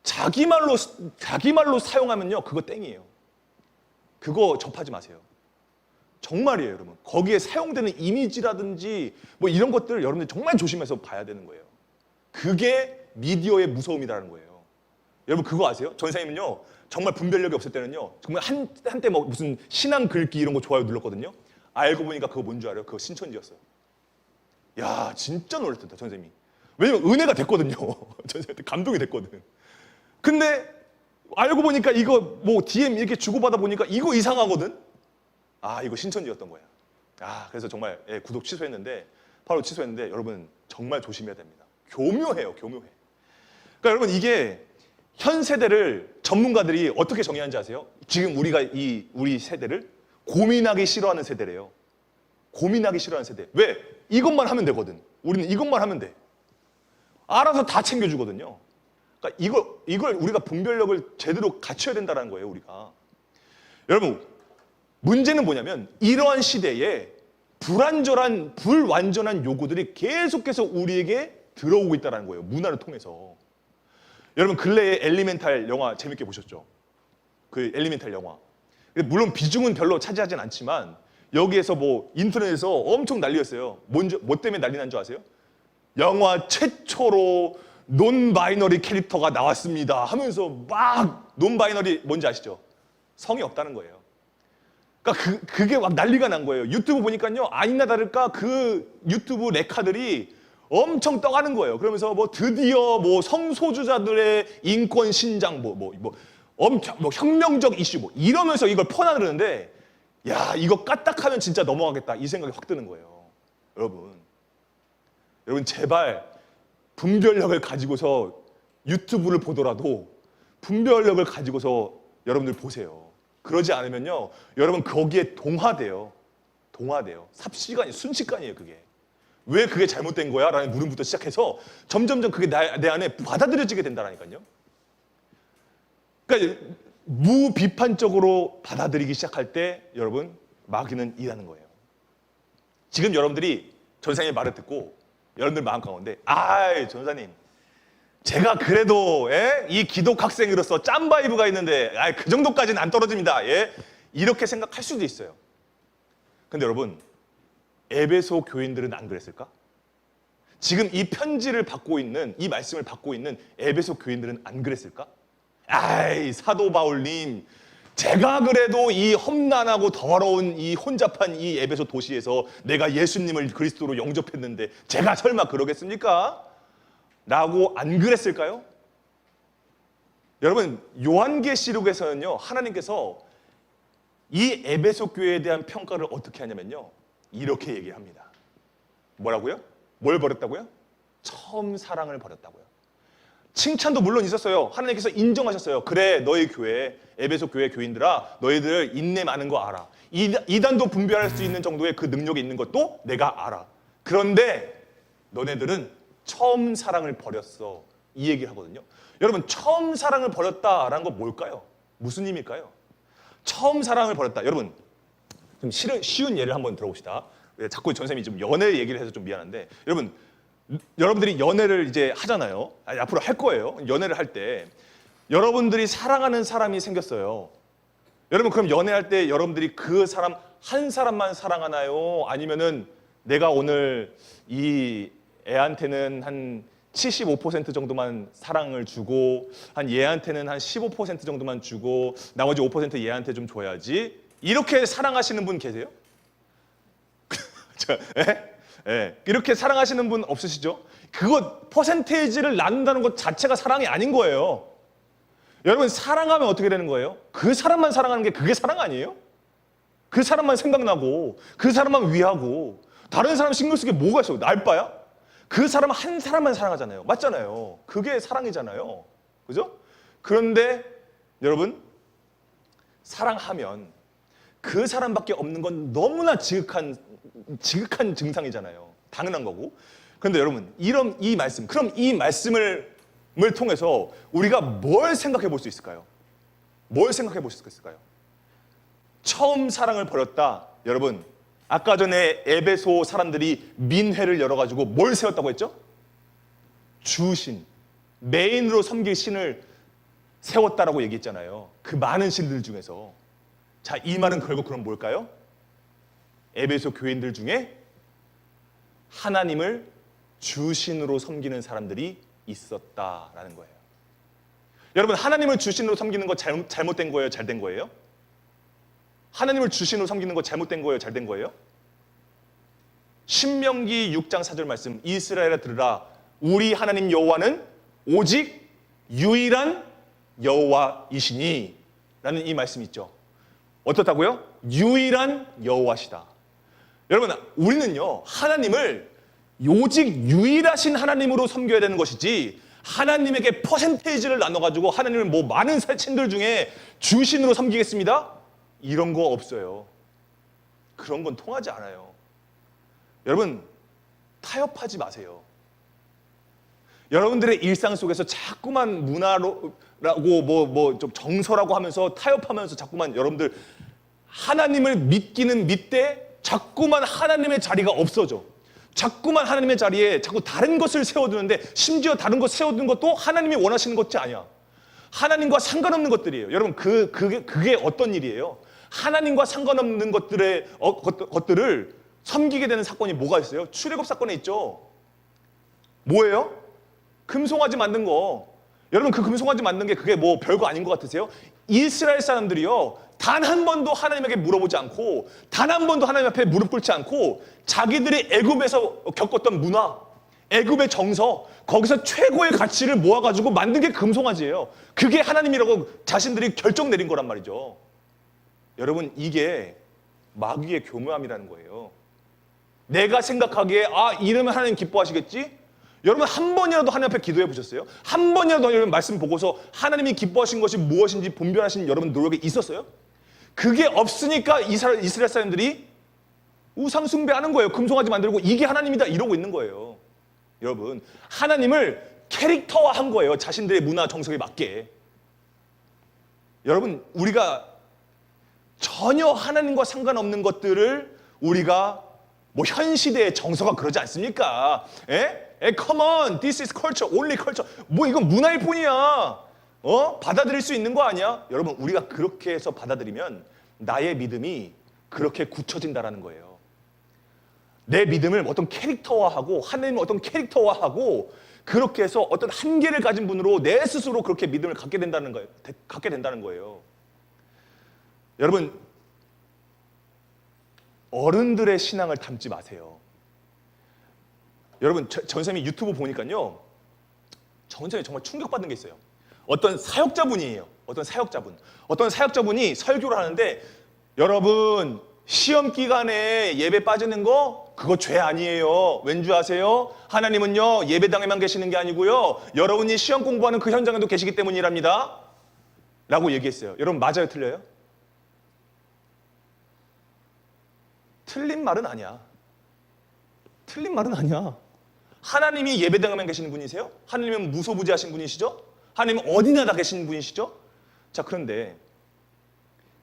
자기 말로 사용하면요 그거 땡이에요. 그거 접하지 마세요. 정말이에요, 여러분. 거기에 사용되는 이미지라든지 이런 것들을 여러분들 정말 조심해서 봐야 되는 거예요. 그게 미디어의 무서움이라는 거예요. 여러분 그거 아세요? 전사님은요 정말 분별력이 없을 때는요 정말 한때 무슨 신앙 글귀 이런 거 좋아요 눌렀거든요. 알고 보니까 그거 뭔 줄 알아요? 그거 신천지였어요. 야, 진짜 놀랐다, 전사님이. 왜냐면 은혜가 됐거든요. 전사님한테 감동이 됐거든. 근데 알고 보니까 이거 DM 이렇게 주고받아 보니까 이거 이상하거든. 이거 신천지였던 거야. 그래서 정말 구독 취소했는데, 바로 취소했는데, 여러분 정말 조심해야 됩니다. 교묘해요, 교묘해. 그러니까 여러분 이게 현 세대를 전문가들이 어떻게 정의하는지 아세요? 지금 우리 세대를 고민하기 싫어하는 세대래요. 고민하기 싫어하는 세대. 왜? 이것만 하면 되거든. 우리는 이것만 하면 돼. 알아서 다 챙겨주거든요. 그러니까 이걸 우리가 분별력을 제대로 갖춰야 된다는 거예요, 우리가. 여러분, 문제는 뭐냐면 이러한 시대에 불완전한 요구들이 계속해서 우리에게 들어오고 있다는 거예요, 문화를 통해서. 여러분, 근래에 엘리멘탈 영화 재밌게 보셨죠? 그 엘리멘탈 영화. 물론 비중은 별로 차지하진 않지만 여기에서 뭐 인터넷에서 엄청 난리였어요. 뭐 때문에 난리 난 줄 아세요? 영화 최초로 논바이너리 캐릭터가 나왔습니다 하면서 막 논바이너리 뭔지 아시죠? 성이 없다는 거예요. 그러니까 그게 막 난리가 난 거예요. 유튜브 보니까요, 아니나 다를까 그 유튜브 레카들이 엄청 떠가는 거예요. 그러면서 뭐 드디어 뭐 성소수자들의 인권 신장 엄청 뭐 혁명적 이슈 뭐 이러면서 이걸 퍼나르는데, 야, 이거 까딱하면 진짜 넘어가겠다 이 생각이 확 드는 거예요. 여러분 제발 분별력을 가지고서 유튜브를 보더라도 분별력을 가지고서 여러분들 보세요. 그러지 않으면요, 여러분 거기에 동화돼요. 삽시간이 순식간이에요. 그게 왜 그게 잘못된 거야? 라는 물음부터 시작해서 점점점 그게 내 안에 받아들여지게 된다니까요. 그러니까 무비판적으로 받아들이기 시작할 때 여러분 마귀는 일하는 거예요. 지금 여러분들이 전사님의 말을 듣고 여러분들 마음 가운데, 전사님 제가 그래도 이 기독 학생으로서 짬바이브가 있는데 그 정도까지는 안 떨어집니다. 이렇게 생각할 수도 있어요. 근데 여러분, 에베소 교인들은 안 그랬을까? 지금 이 편지를 받고 있는, 이 말씀을 받고 있는 에베소 교인들은 안 그랬을까? 사도 바울님, 제가 그래도 이 험난하고 더러운 이 혼잡한 이 에베소 도시에서 내가 예수님을 그리스도로 영접했는데 제가 설마 그러겠습니까? 라고 안 그랬을까요? 여러분, 요한계시록에서는요, 하나님께서 이 에베소 교회에 대한 평가를 어떻게 하냐면요, 이렇게 얘기합니다. 뭐라고요? 뭘 버렸다고요? 처음 사랑을 버렸다고요. 칭찬도 물론 있었어요. 하나님께서 인정하셨어요. 그래, 너희 교회, 에베소 교회 교인들아, 너희들 인내 많은 거 알아. 이단도 분별할 수 있는 정도의 그 능력이 있는 것도 내가 알아. 그런데 너네들은 처음 사랑을 버렸어. 이 얘기를 하거든요. 여러분, 처음 사랑을 버렸다라는 건 뭘까요? 무슨 의미일까요? 처음 사랑을 버렸다. 여러분, 좀 쉬운 예를 한번 들어봅시다. 자꾸 전쌤이 좀 연애 얘기를 해서 좀 미안한데, 여러분들이 연애를 이제 하잖아요. 앞으로 할 거예요. 연애를 할 때 여러분들이 사랑하는 사람이 생겼어요. 여러분, 그럼 연애할 때 여러분들이 그 사람 한 사람만 사랑하나요? 아니면은 내가 오늘 이 애한테는 한 75% 정도만 사랑을 주고 한 얘한테는 한 15% 정도만 주고 나머지 5% 얘한테 좀 줘야지, 이렇게 사랑하시는 분 계세요? 이렇게 사랑하시는 분 없으시죠? 그거 퍼센테이지를 나눈다는 것 자체가 사랑이 아닌 거예요. 여러분, 사랑하면 어떻게 되는 거예요? 그 사람만 사랑하는 게 그게 사랑 아니에요? 그 사람만 생각나고 그 사람만 위하고 다른 사람 신경 쓰게 뭐가 있어요? 날바야? 그 사람 한 사람만 사랑하잖아요. 맞잖아요. 그게 사랑이잖아요. 그죠? 그런데 여러분, 사랑하면 그 사람밖에 없는 건 너무나 지극한 증상이잖아요. 당연한 거고. 그런데 여러분, 그럼 이 말씀을 통해서 우리가 뭘 생각해 볼 수 있을까요? 뭘 생각해 볼 수 있을까요? 처음 사랑을 버렸다. 여러분, 아까 전에 에베소 사람들이 민회를 열어가지고 뭘 세웠다고 했죠? 주신, 메인으로 섬길 신을 세웠다라고 얘기했잖아요. 그 많은 신들 중에서. 자, 이 말은 결국 그럼 뭘까요? 에베소 교인들 중에 하나님을 주신으로 섬기는 사람들이 있었다라는 거예요. 여러분, 하나님을 주신으로 섬기는 거 잘못된 거예요? 잘된 거예요? 하나님을 주신으로 섬기는 거 잘못된 거예요? 잘된 거예요? 신명기 6장 4절 말씀, 이스라엘아 들으라, 우리 하나님 여호와는 오직 유일한 여호와이시니 라는 이 말씀이 있죠. 어떻다고요? 유일한 여호와시다. 여러분, 우리는요, 하나님을 오직 유일하신 하나님으로 섬겨야 되는 것이지, 하나님에게 퍼센테이지를 나눠가지고 하나님을 뭐 많은 신들 중에 주신으로 섬기겠습니다, 이런 거 없어요. 그런 건 통하지 않아요. 여러분, 타협하지 마세요. 여러분들의 일상 속에서 자꾸만 문화라고 좀 정서라고 하면서 타협하면서 자꾸만 여러분들 하나님을 믿기는 믿되 자꾸만 하나님의 자리가 없어져. 자꾸만 하나님의 자리에 자꾸 다른 것을 세워두는데 심지어 다른 것 세워두는 것도 하나님이 원하시는 것이 아니야. 하나님과 상관없는 것들이에요. 여러분 그게 어떤 일이에요? 하나님과 상관없는 것들을 섬기게 되는 사건이 뭐가 있어요? 출애굽 사건에 있죠. 뭐예요? 금송아지 만든 거. 여러분 그 금송아지 만든 게 그게 뭐 별거 아닌 것 같으세요? 이스라엘 사람들이요 단 한 번도 하나님에게 물어보지 않고 단 한 번도 하나님 앞에 무릎 꿇지 않고 자기들이 애굽에서 겪었던 문화, 애굽의 정서, 거기서 최고의 가치를 모아가지고 만든 게 금송아지예요. 그게 하나님이라고 자신들이 결정 내린 거란 말이죠. 여러분 이게 마귀의 교묘함이라는 거예요. 내가 생각하기에 이러면 하나님 기뻐하시겠지? 여러분 한 번이라도 하나님 앞에 기도해 보셨어요? 한 번이라도 여러분 말씀 보고서 하나님이 기뻐하신 것이 무엇인지 분별하신 여러분 노력이 있었어요? 그게 없으니까 이스라엘 사람들이 우상 숭배하는 거예요. 금송아지 만들고 이게 하나님이다 이러고 있는 거예요. 여러분 하나님을 캐릭터화한 거예요. 자신들의 문화 정석에 맞게. 여러분 우리가 전혀 하나님과 상관없는 것들을 우리가 뭐 현 시대의 정서가 그러지 않습니까? Come on, this is culture, only culture. 뭐 이건 문화일 뿐이야. 받아들일 수 있는 거 아니야? 여러분 우리가 그렇게 해서 받아들이면 나의 믿음이 그렇게 굳혀진다라는 거예요. 내 믿음을 어떤 캐릭터화하고 하나님을 어떤 캐릭터화하고 그렇게 해서 어떤 한계를 가진 분으로 내 스스로 그렇게 믿음을 갖게 된다는 거예요. 여러분 어른들의 신앙을 닮지 마세요. 여러분 전쌤이 유튜브 보니까요 전쌤이 정말 충격받은 게 있어요. 어떤 사역자분이에요. 어떤 사역자분이 설교를 하는데 여러분 시험 기간에 예배 빠지는 거 그거 죄 아니에요. 왠지 아세요? 하나님은요 예배당에만 계시는 게 아니고요 여러분이 시험 공부하는 그 현장에도 계시기 때문이랍니다 라고 얘기했어요. 여러분 맞아요 틀려요? 틀린 말은 아니야. 하나님이 예배당에만 계시는 분이세요? 하나님은 무소부지하신 분이시죠? 하나님은 어디나 다 계시는 분이시죠? 자 그런데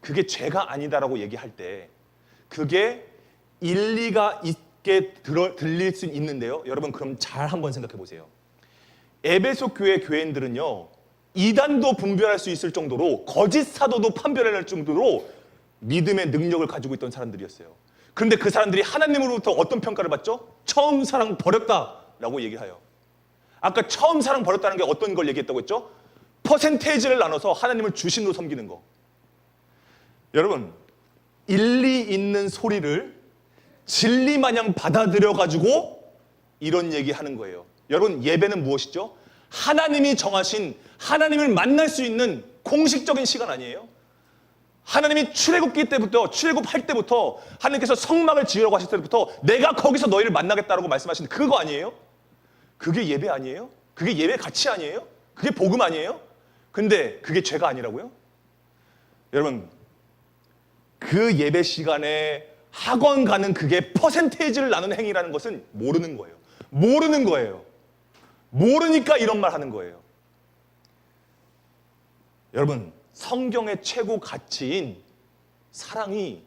그게 죄가 아니다라고 얘기할 때 그게 일리가 있게 들릴 수 있는데요. 여러분 그럼 잘 한번 생각해 보세요. 에베소 교회 교인들은요 이단도 분별할 수 있을 정도로 거짓 사도도 판별해낼 정도로 믿음의 능력을 가지고 있던 사람들이었어요. 그런데 그 사람들이 하나님으로부터 어떤 평가를 받죠? 처음 사랑 버렸다라고 얘기해요. 아까 처음 사랑 버렸다는 게 어떤 걸 얘기했다고 했죠? 퍼센테이지를 나눠서 하나님을 주신으로 섬기는 거. 여러분 일리 있는 소리를 진리 마냥 받아들여가지고 이런 얘기하는 거예요. 여러분 예배는 무엇이죠? 하나님이 정하신 하나님을 만날 수 있는 공식적인 시간 아니에요? 하나님이 출애굽할 때부터 하나님께서 성막을 지으라고 하실 때부터 내가 거기서 너희를 만나겠다라고 말씀하신 그거 아니에요? 그게 예배 아니에요? 그게 예배 가치 아니에요? 그게 복음 아니에요? 근데 그게 죄가 아니라고요? 여러분 그 예배 시간에 학원 가는 그게 퍼센테이지를 나누는 행위라는 것은 모르는 거예요. 모르니까 이런 말 하는 거예요. 여러분 성경의 최고 가치인 사랑이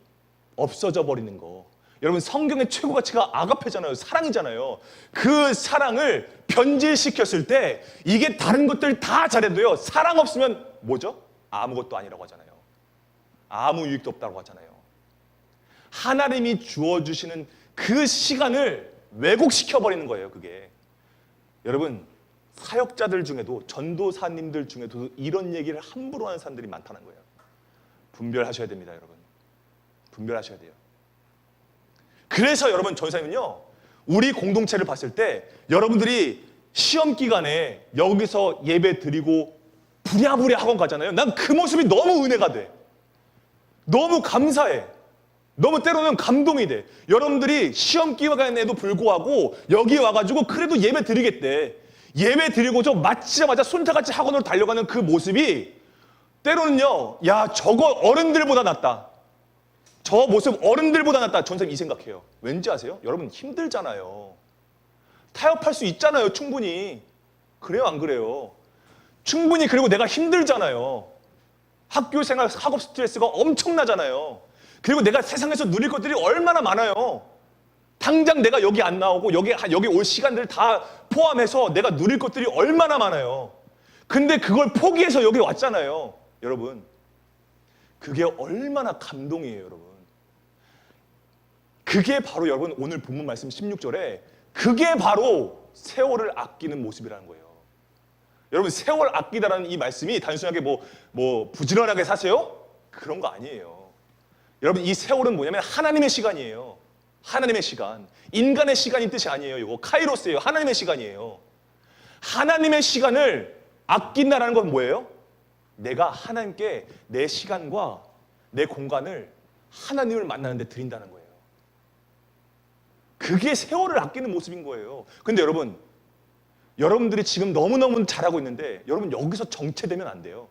없어져 버리는 거. 여러분 성경의 최고 가치가 아가페잖아요. 사랑이잖아요. 그 사랑을 변질시켰을 때 이게 다른 것들 다 잘해도요. 사랑 없으면 뭐죠? 아무것도 아니라고 하잖아요. 아무 유익도 없다고 하잖아요. 하나님이 주어주시는 그 시간을 왜곡시켜버리는 거예요. 그게. 여러분 사역자들 중에도 전도사님들 중에도 이런 얘기를 함부로 하는 사람들이 많다는 거예요. 분별하셔야 됩니다. 여러분. 분별하셔야 돼요. 그래서 여러분 전도사님은요. 우리 공동체를 봤을 때 여러분들이 시험 기간에 여기서 예배 드리고 부랴부랴 학원 가잖아요. 난 그 모습이 너무 은혜가 돼. 너무 감사해. 너무 때로는 감동이 돼. 여러분들이 시험 기간에도 불구하고 여기 와가지고 그래도 예배 드리겠대. 예배 드리고 좀 맞자마자 손자같이 학원으로 달려가는 그 모습이 때로는요. 야 저거 어른들보다 낫다. 저 모습 어른들보다 낫다. 전 선생님 이 생각해요. 왠지 아세요? 여러분 힘들잖아요. 타협할 수 있잖아요, 충분히. 그래요, 안 그래요? 충분히. 그리고 내가 힘들잖아요. 학교 생활, 학업 스트레스가 엄청나잖아요. 그리고 내가 세상에서 누릴 것들이 얼마나 많아요. 당장 내가 여기 안 나오고 여기 올 시간들 다 포함해서 내가 누릴 것들이 얼마나 많아요. 근데 그걸 포기해서 여기 왔잖아요, 여러분. 그게 얼마나 감동이에요, 여러분. 그게 바로 여러분 오늘 본문 말씀 16절에 그게 바로 세월을 아끼는 모습이라는 거예요. 여러분, 세월 아끼다라는 이 말씀이 단순하게 뭐 부지런하게 사세요? 그런 거 아니에요. 여러분, 이 세월은 뭐냐면 하나님의 시간이에요. 하나님의 시간. 인간의 시간인 뜻이 아니에요. 이거 카이로스예요. 하나님의 시간이에요. 하나님의 시간을 아낀다라는 건 뭐예요? 내가 하나님께 내 시간과 내 공간을 하나님을 만나는 데 드린다는 거예요. 그게 세월을 아끼는 모습인 거예요. 근데 여러분들이 지금 너무너무 잘하고 있는데 여러분 여기서 정체되면 안 돼요.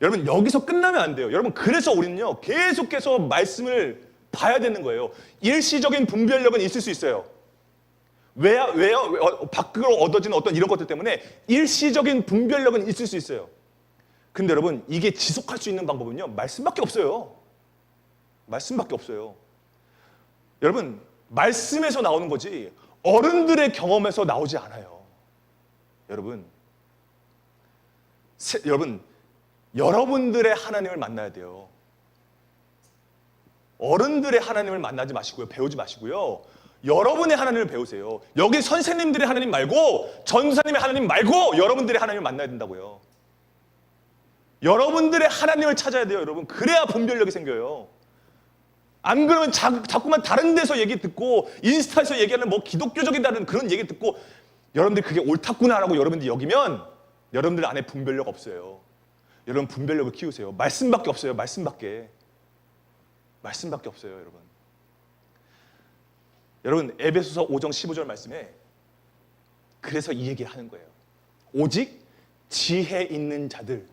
여러분 여기서 끝나면 안 돼요. 여러분 그래서 우리는요 계속해서 말씀을 봐야 되는 거예요. 일시적인 분별력은 있을 수 있어요. 왜요? 밖으로 얻어지는 어떤 이런 것들 때문에 일시적인 분별력은 있을 수 있어요. 근데 여러분 이게 지속할 수 있는 방법은요 말씀밖에 없어요. 말씀밖에 없어요. 여러분 말씀에서 나오는 거지 어른들의 경험에서 나오지 않아요. 여러분들의 하나님을 만나야 돼요. 어른들의 하나님을 만나지 마시고요. 배우지 마시고요. 여러분의 하나님을 배우세요. 여기 선생님들의 하나님 말고 전사님의 하나님 말고 여러분들의 하나님을 만나야 된다고요. 여러분들의 하나님을 찾아야 돼요. 여러분. 그래야 분별력이 생겨요. 안 그러면 자꾸만 다른 데서 얘기 듣고 인스타에서 얘기하는 뭐 기독교적이다는 그런 얘기 듣고 여러분들이 그게 옳다구나라고 여러분들이 여기면 여러분들 안에 분별력 없어요. 여러분 분별력을 키우세요. 말씀밖에 없어요. 말씀밖에 없어요. 여러분 에베소서 5장 15절 말씀에 그래서 이 얘기를 하는 거예요. 오직 지혜 있는 자들,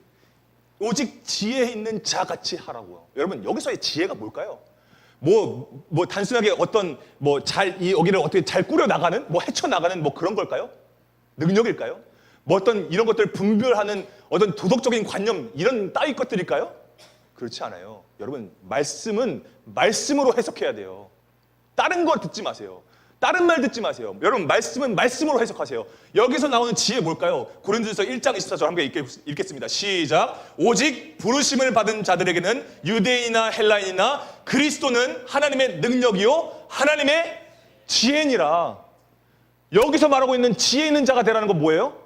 오직 지혜 있는 자같이 하라고요. 여러분 여기서의 지혜가 뭘까요? 뭐 단순하게 어떤 여기를 어떻게 잘 꾸려 나가는 헤쳐 나가는 그런 걸까요? 능력일까요? 어떤 이런 것들을 분별하는 어떤 도덕적인 관념 이런 따위 것들일까요? 그렇지 않아요. 여러분 말씀은 말씀으로 해석해야 돼요. 다른 거 듣지 마세요. 다른 말 듣지 마세요. 여러분 말씀은 말씀으로 해석하세요. 여기서 나오는 지혜 뭘까요? 고린도전서 1장 24절 함께 읽겠습니다. 시작. 오직 부르심을 받은 자들에게는 유대인이나 헬라인이나 그리스도는 하나님의 능력이요 하나님의 지혜니라. 여기서 말하고 있는 지혜 있는 자가 되라는 건 뭐예요?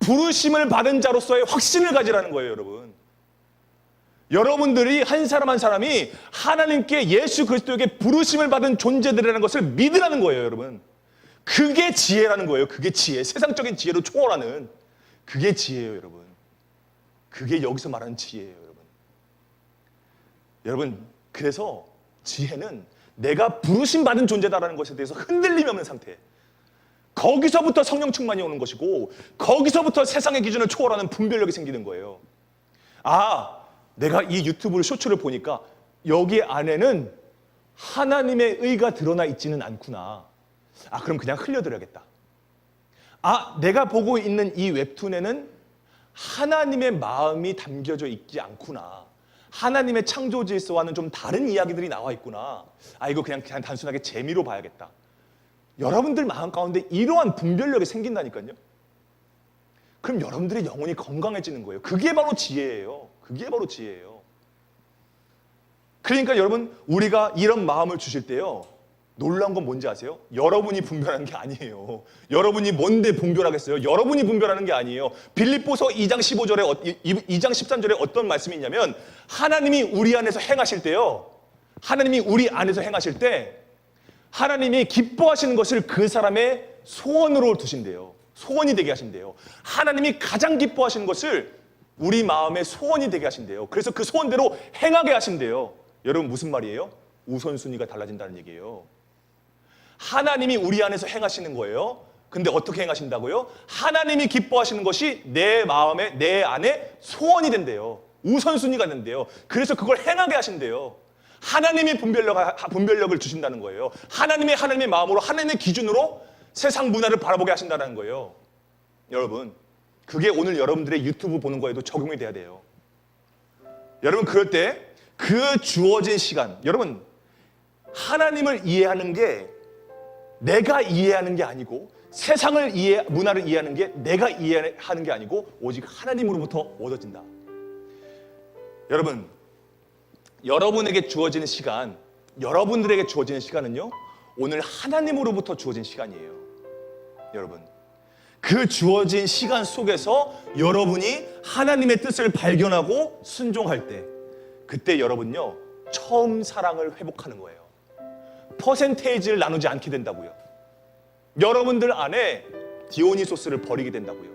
부르심을 받은 자로서의 확신을 가지라는 거예요. 여러분들이 한 사람 한 사람이 하나님께 예수 그리스도에게 부르심을 받은 존재들이라는 것을 믿으라는 거예요. 여러분 그게 지혜라는 거예요. 그게 지혜. 세상적인 지혜로 초월하는 그게 지혜예요. 여러분 그게 여기서 말하는 지혜예요. 여러분 그래서 지혜는 내가 부르심 받은 존재다라는 것에 대해서 흔들림이 없는 상태, 거기서부터 성령 충만이 오는 것이고 거기서부터 세상의 기준을 초월하는 분별력이 생기는 거예요. 내가 이 유튜브를 쇼츠를 보니까 여기 안에는 하나님의 의가 드러나 있지는 않구나. 그럼 그냥 흘려드려야겠다. 내가 보고 있는 이 웹툰에는 하나님의 마음이 담겨져 있지 않구나. 하나님의 창조 질서와는 좀 다른 이야기들이 나와 있구나. 이거 그냥 단순하게 재미로 봐야겠다. 여러분들 마음 가운데 이러한 분별력이 생긴다니까요. 그럼 여러분들의 영혼이 건강해지는 거예요. 그게 바로 지혜예요. 그러니까 여러분 우리가 이런 마음을 주실 때요 놀라운 건 뭔지 아세요? 여러분이 분별하는 게 아니에요. 여러분이 뭔데 분별하겠어요? 여러분이 분별하는 게 아니에요. 빌립보서 2장 15절에 2장 13절에 어떤 말씀이 있냐면 하나님이 우리 안에서 행하실 때요, 하나님이 우리 안에서 행하실 때 하나님이 기뻐하시는 것을 그 사람의 소원으로 두신대요. 소원이 되게 하신대요. 하나님이 가장 기뻐하시는 것을 우리 마음의 소원이 되게 하신대요. 그래서 그 소원대로 행하게 하신대요. 여러분 무슨 말이에요? 우선순위가 달라진다는 얘기예요. 하나님이 우리 안에서 행하시는 거예요. 근데 어떻게 행하신다고요? 하나님이 기뻐하시는 것이 내 마음에 내 안에 소원이 된대요. 우선순위가 된대요. 그래서 그걸 행하게 하신대요. 하나님이 분별력을 주신다는 거예요. 하나님의 마음으로 하나님의 기준으로 세상 문화를 바라보게 하신다는 거예요. 여러분, 그게 오늘 여러분들의 유튜브 보는 거에도 적용이 돼야 돼요. 여러분, 그럴 때 그 주어진 시간, 여러분, 하나님을 이해하는 게 내가 이해하는 게 아니고, 세상을 문화를 이해하는 게 내가 이해하는 게 아니고 오직 하나님으로부터 얻어진다. 여러분, 여러분에게 주어지는 시간, 여러분들에게 주어지는 시간은요, 오늘 하나님으로부터 주어진 시간이에요. 여러분, 그 주어진 시간 속에서 여러분이 하나님의 뜻을 발견하고 순종할 때, 그때 여러분요, 처음 사랑을 회복하는 거예요. 퍼센테이지를 나누지 않게 된다고요. 여러분들 안에 디오니소스를 버리게 된다고요.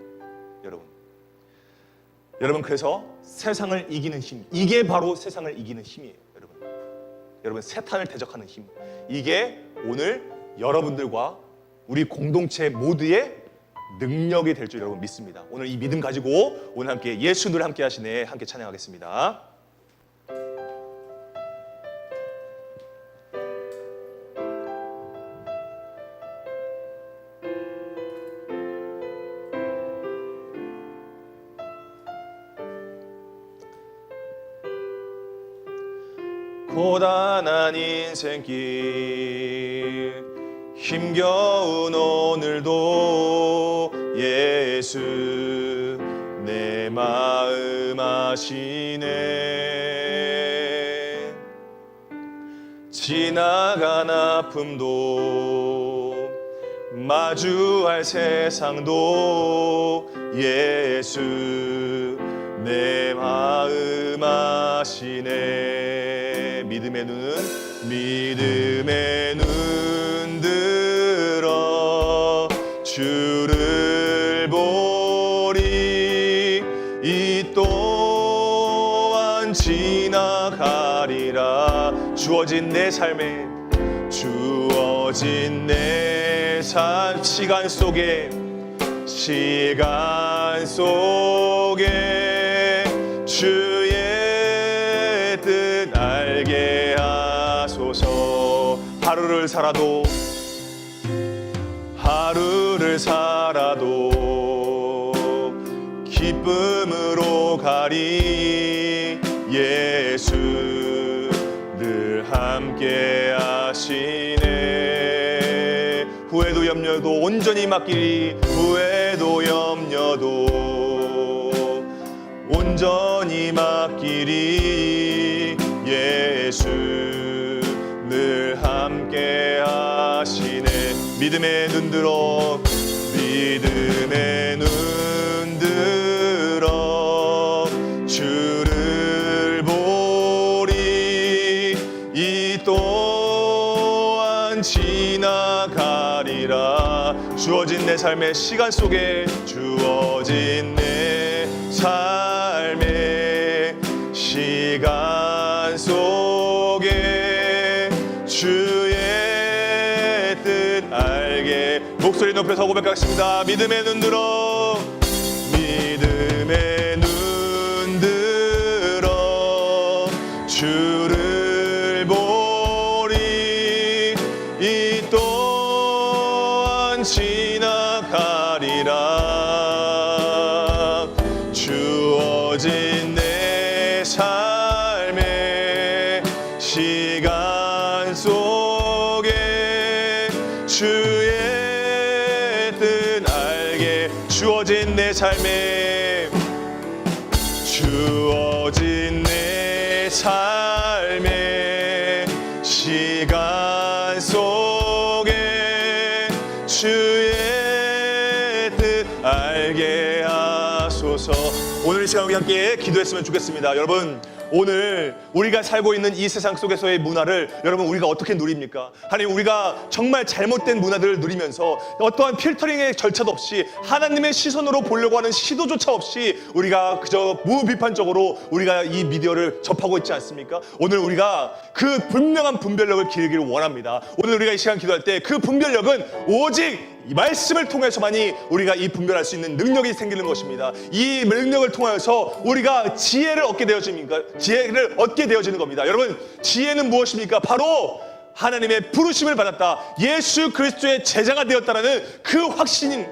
여러분, 그래서 세상을 이기는 힘, 이게 바로 세상을 이기는 힘이에요. 여러분, 세탄을 대적하는 힘, 이게 오늘 여러분들과 우리 공동체 모두의 능력이 될 줄 여러분 믿습니다. 오늘 이 믿음 가지고 오늘 함께 예수 늘 함께 하시네, 함께 찬양하겠습니다. 고단한 인생길 힘겨운 오늘도 예수 내 마음 아시네. 지나간 아픔도 마주할 세상도 예수 내 마음 아시네. 믿음의 눈 들어 주를 보리. 이 또한 지나가리라. 주어진 내 삶에 주어진 내 시간 속에 주의 뜻 알게 하소서. 하루를 살아도 기쁨으로 가리. 예수 늘 함께 하시네. 후회도 염려도 온전히 맡기리. 후회도 염려도 온전히 맡기리. 예수 늘 함께 하시네. 믿음의 눈 들어 주를 보리. 이 또한 지나가리라. 주어진 내 삶의 시간 속에 주어진 내 삶의 시간 속에 주의 뜻 알게. 목소리 높여서 고백하겠습니다. 믿음의 눈 들어 주를 보리. 이 또한 지나가리라. 주어진 내 삶의 시간 속에 주의 뜻 알게. 주어진 내 삶의 삶의 시간 속에 주의 뜻 알게 하소서. 오늘 이 시간 우리 함께 기도했으면 좋겠습니다. 여러분, 오늘 우리가 살고 있는 이 세상 속에서의 문화를 여러분 우리가 어떻게 누립니까? 하나님, 우리가 정말 잘못된 문화들을 누리면서 어떠한 필터링의 절차도 없이 하나님의 시선으로 보려고 하는 시도조차 없이 우리가 그저 무비판적으로 우리가 이 미디어를 접하고 있지 않습니까? 오늘 우리가 그 분명한 분별력을 기르기를 원합니다. 오늘 우리가 이 시간 기도할 때 그 분별력은 오직 이 말씀을 통해서만이 우리가 이 분별할 수 있는 능력이 생기는 것입니다. 이 능력을 통하여서 우리가 지혜를 얻게 되어지는 겁니다. 여러분, 지혜는 무엇입니까? 바로 하나님의 부르심을 받았다. 예수 그리스도의 제자가 되었다라는 그 확신,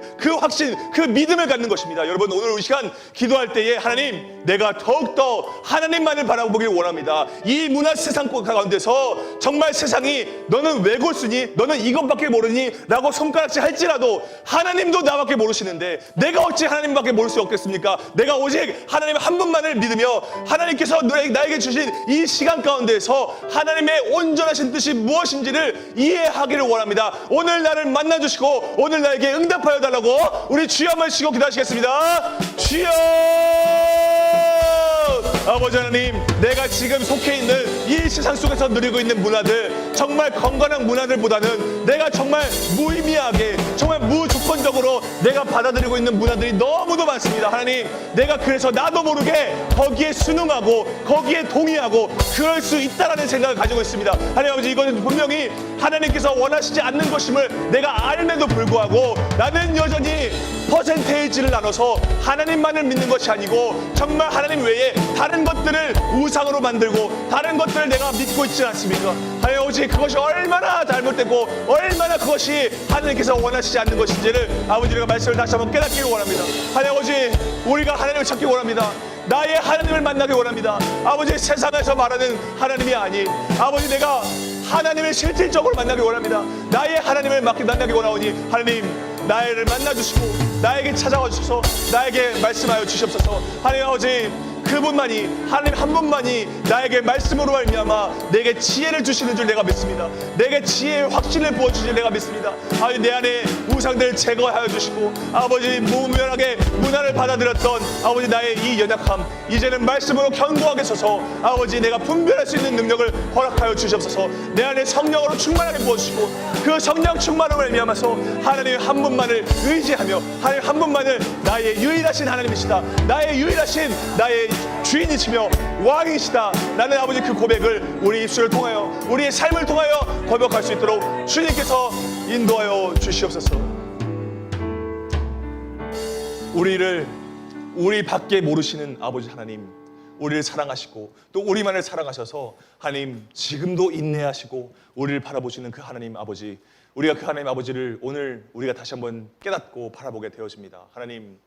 그 믿음을 갖는 것입니다. 여러분, 오늘 이 시간 기도할 때에 하나님, 내가 더욱더 하나님만을 바라보길 원합니다. 이 문화 세상 가운데서 정말 세상이 너는 왜 골수니? 너는 이것밖에 모르니? 라고 손가락질 할지라도 하나님도 나밖에 모르시는데 내가 어찌 하나님밖에 모를 수 없겠습니까? 내가 오직 하나님 한 분만을 믿으며 하나님께서 나에게 주신 이 시간 가운데서 하나님의 온전하신 뜻이 무엇인지를 이해하기를 원합니다. 오늘 나를 만나주시고 오늘 나에게 응답하여 달라고 우리 주여 한번 쉬고 기도하시겠습니다. 주여! 아버지 하나님, 내가 지금 속해 있는 이 세상 속에서 누리고 있는 문화들, 정말 건강한 문화들보다는 내가 정말 무의미하게, 정말 무조건적으로 내가 받아들이고 있는 문화들이 너무도 많습니다. 하나님, 내가 그래서 나도 모르게 거기에 순응하고 거기에 동의하고 그럴 수 있다라는 생각을 가지고 있습니다. 하나님 아버지, 이것은 분명히 하나님께서 원하시지 않는 것임을 내가 알면도 불구하고 나는 여전히 퍼센테이지를 나눠서 하나님만을 믿는 것이 아니고 정말 하나님 외에 다른 것들을 우상으로 만들고 다른 것들을 내가 믿고 있지 않습니까? 하나님 아버지, 그것이 얼마나 잘못됐고 얼마나 그것이 하나님께서 원하시지 않는 것인지를 아버지가 말씀을 다시 한번 깨닫기를 원합니다. 하나님 아버지, 우리가 하나님을 찾기 원합니다. 나의 하나님을 만나기 원합니다. 아버지, 세상에서 말하는 하나님이 아닌 아버지, 내가 하나님을 실질적으로 만나기 원합니다. 나의 하나님을 만나기 원하오니 하나님, 나를 만나주시고 나에게 찾아와 주셔서 나에게 말씀하여 주시옵소서. 하나님 아버지, 그분만이, 하나님 한 분만이 나에게 말씀으로 말미암아 내게 지혜를 주시는 줄 내가 믿습니다. 내게 지혜의 확신을 부어주시는 줄 내가 믿습니다. 아버지, 내 안에 우상들을 제거하여 주시고 아버지, 무면하게 문화를 받아들였던 아버지 나의 이 연약함, 이제는 말씀으로 견고하게 서서 아버지, 내가 분별할 수 있는 능력을 허락하여 주시옵소서. 내 안에 성령으로 충만하게 부어주시고 그 성령 충만을 말미암아서 하나님 한 분만을 의지하며 하나님 한 분만을 나의 유일하신 하나님이시다, 나의 유일하신 나의 주인이시며 왕이시다, 나는 아버지 그 고백을 우리 입술을 통하여 우리의 삶을 통하여 고백할 수 있도록 주님께서 인도하여 주시옵소서. 우리 밖에 모르시는 아버지 하나님, 우리를 사랑하시고 또 우리만을 사랑하셔서 하나님 지금도 인내하시고 우리를 바라보시는 그 하나님 아버지, 우리가 그 하나님 아버지를 오늘 우리가 다시 한번 깨닫고 바라보게 되어집니다. 하나님,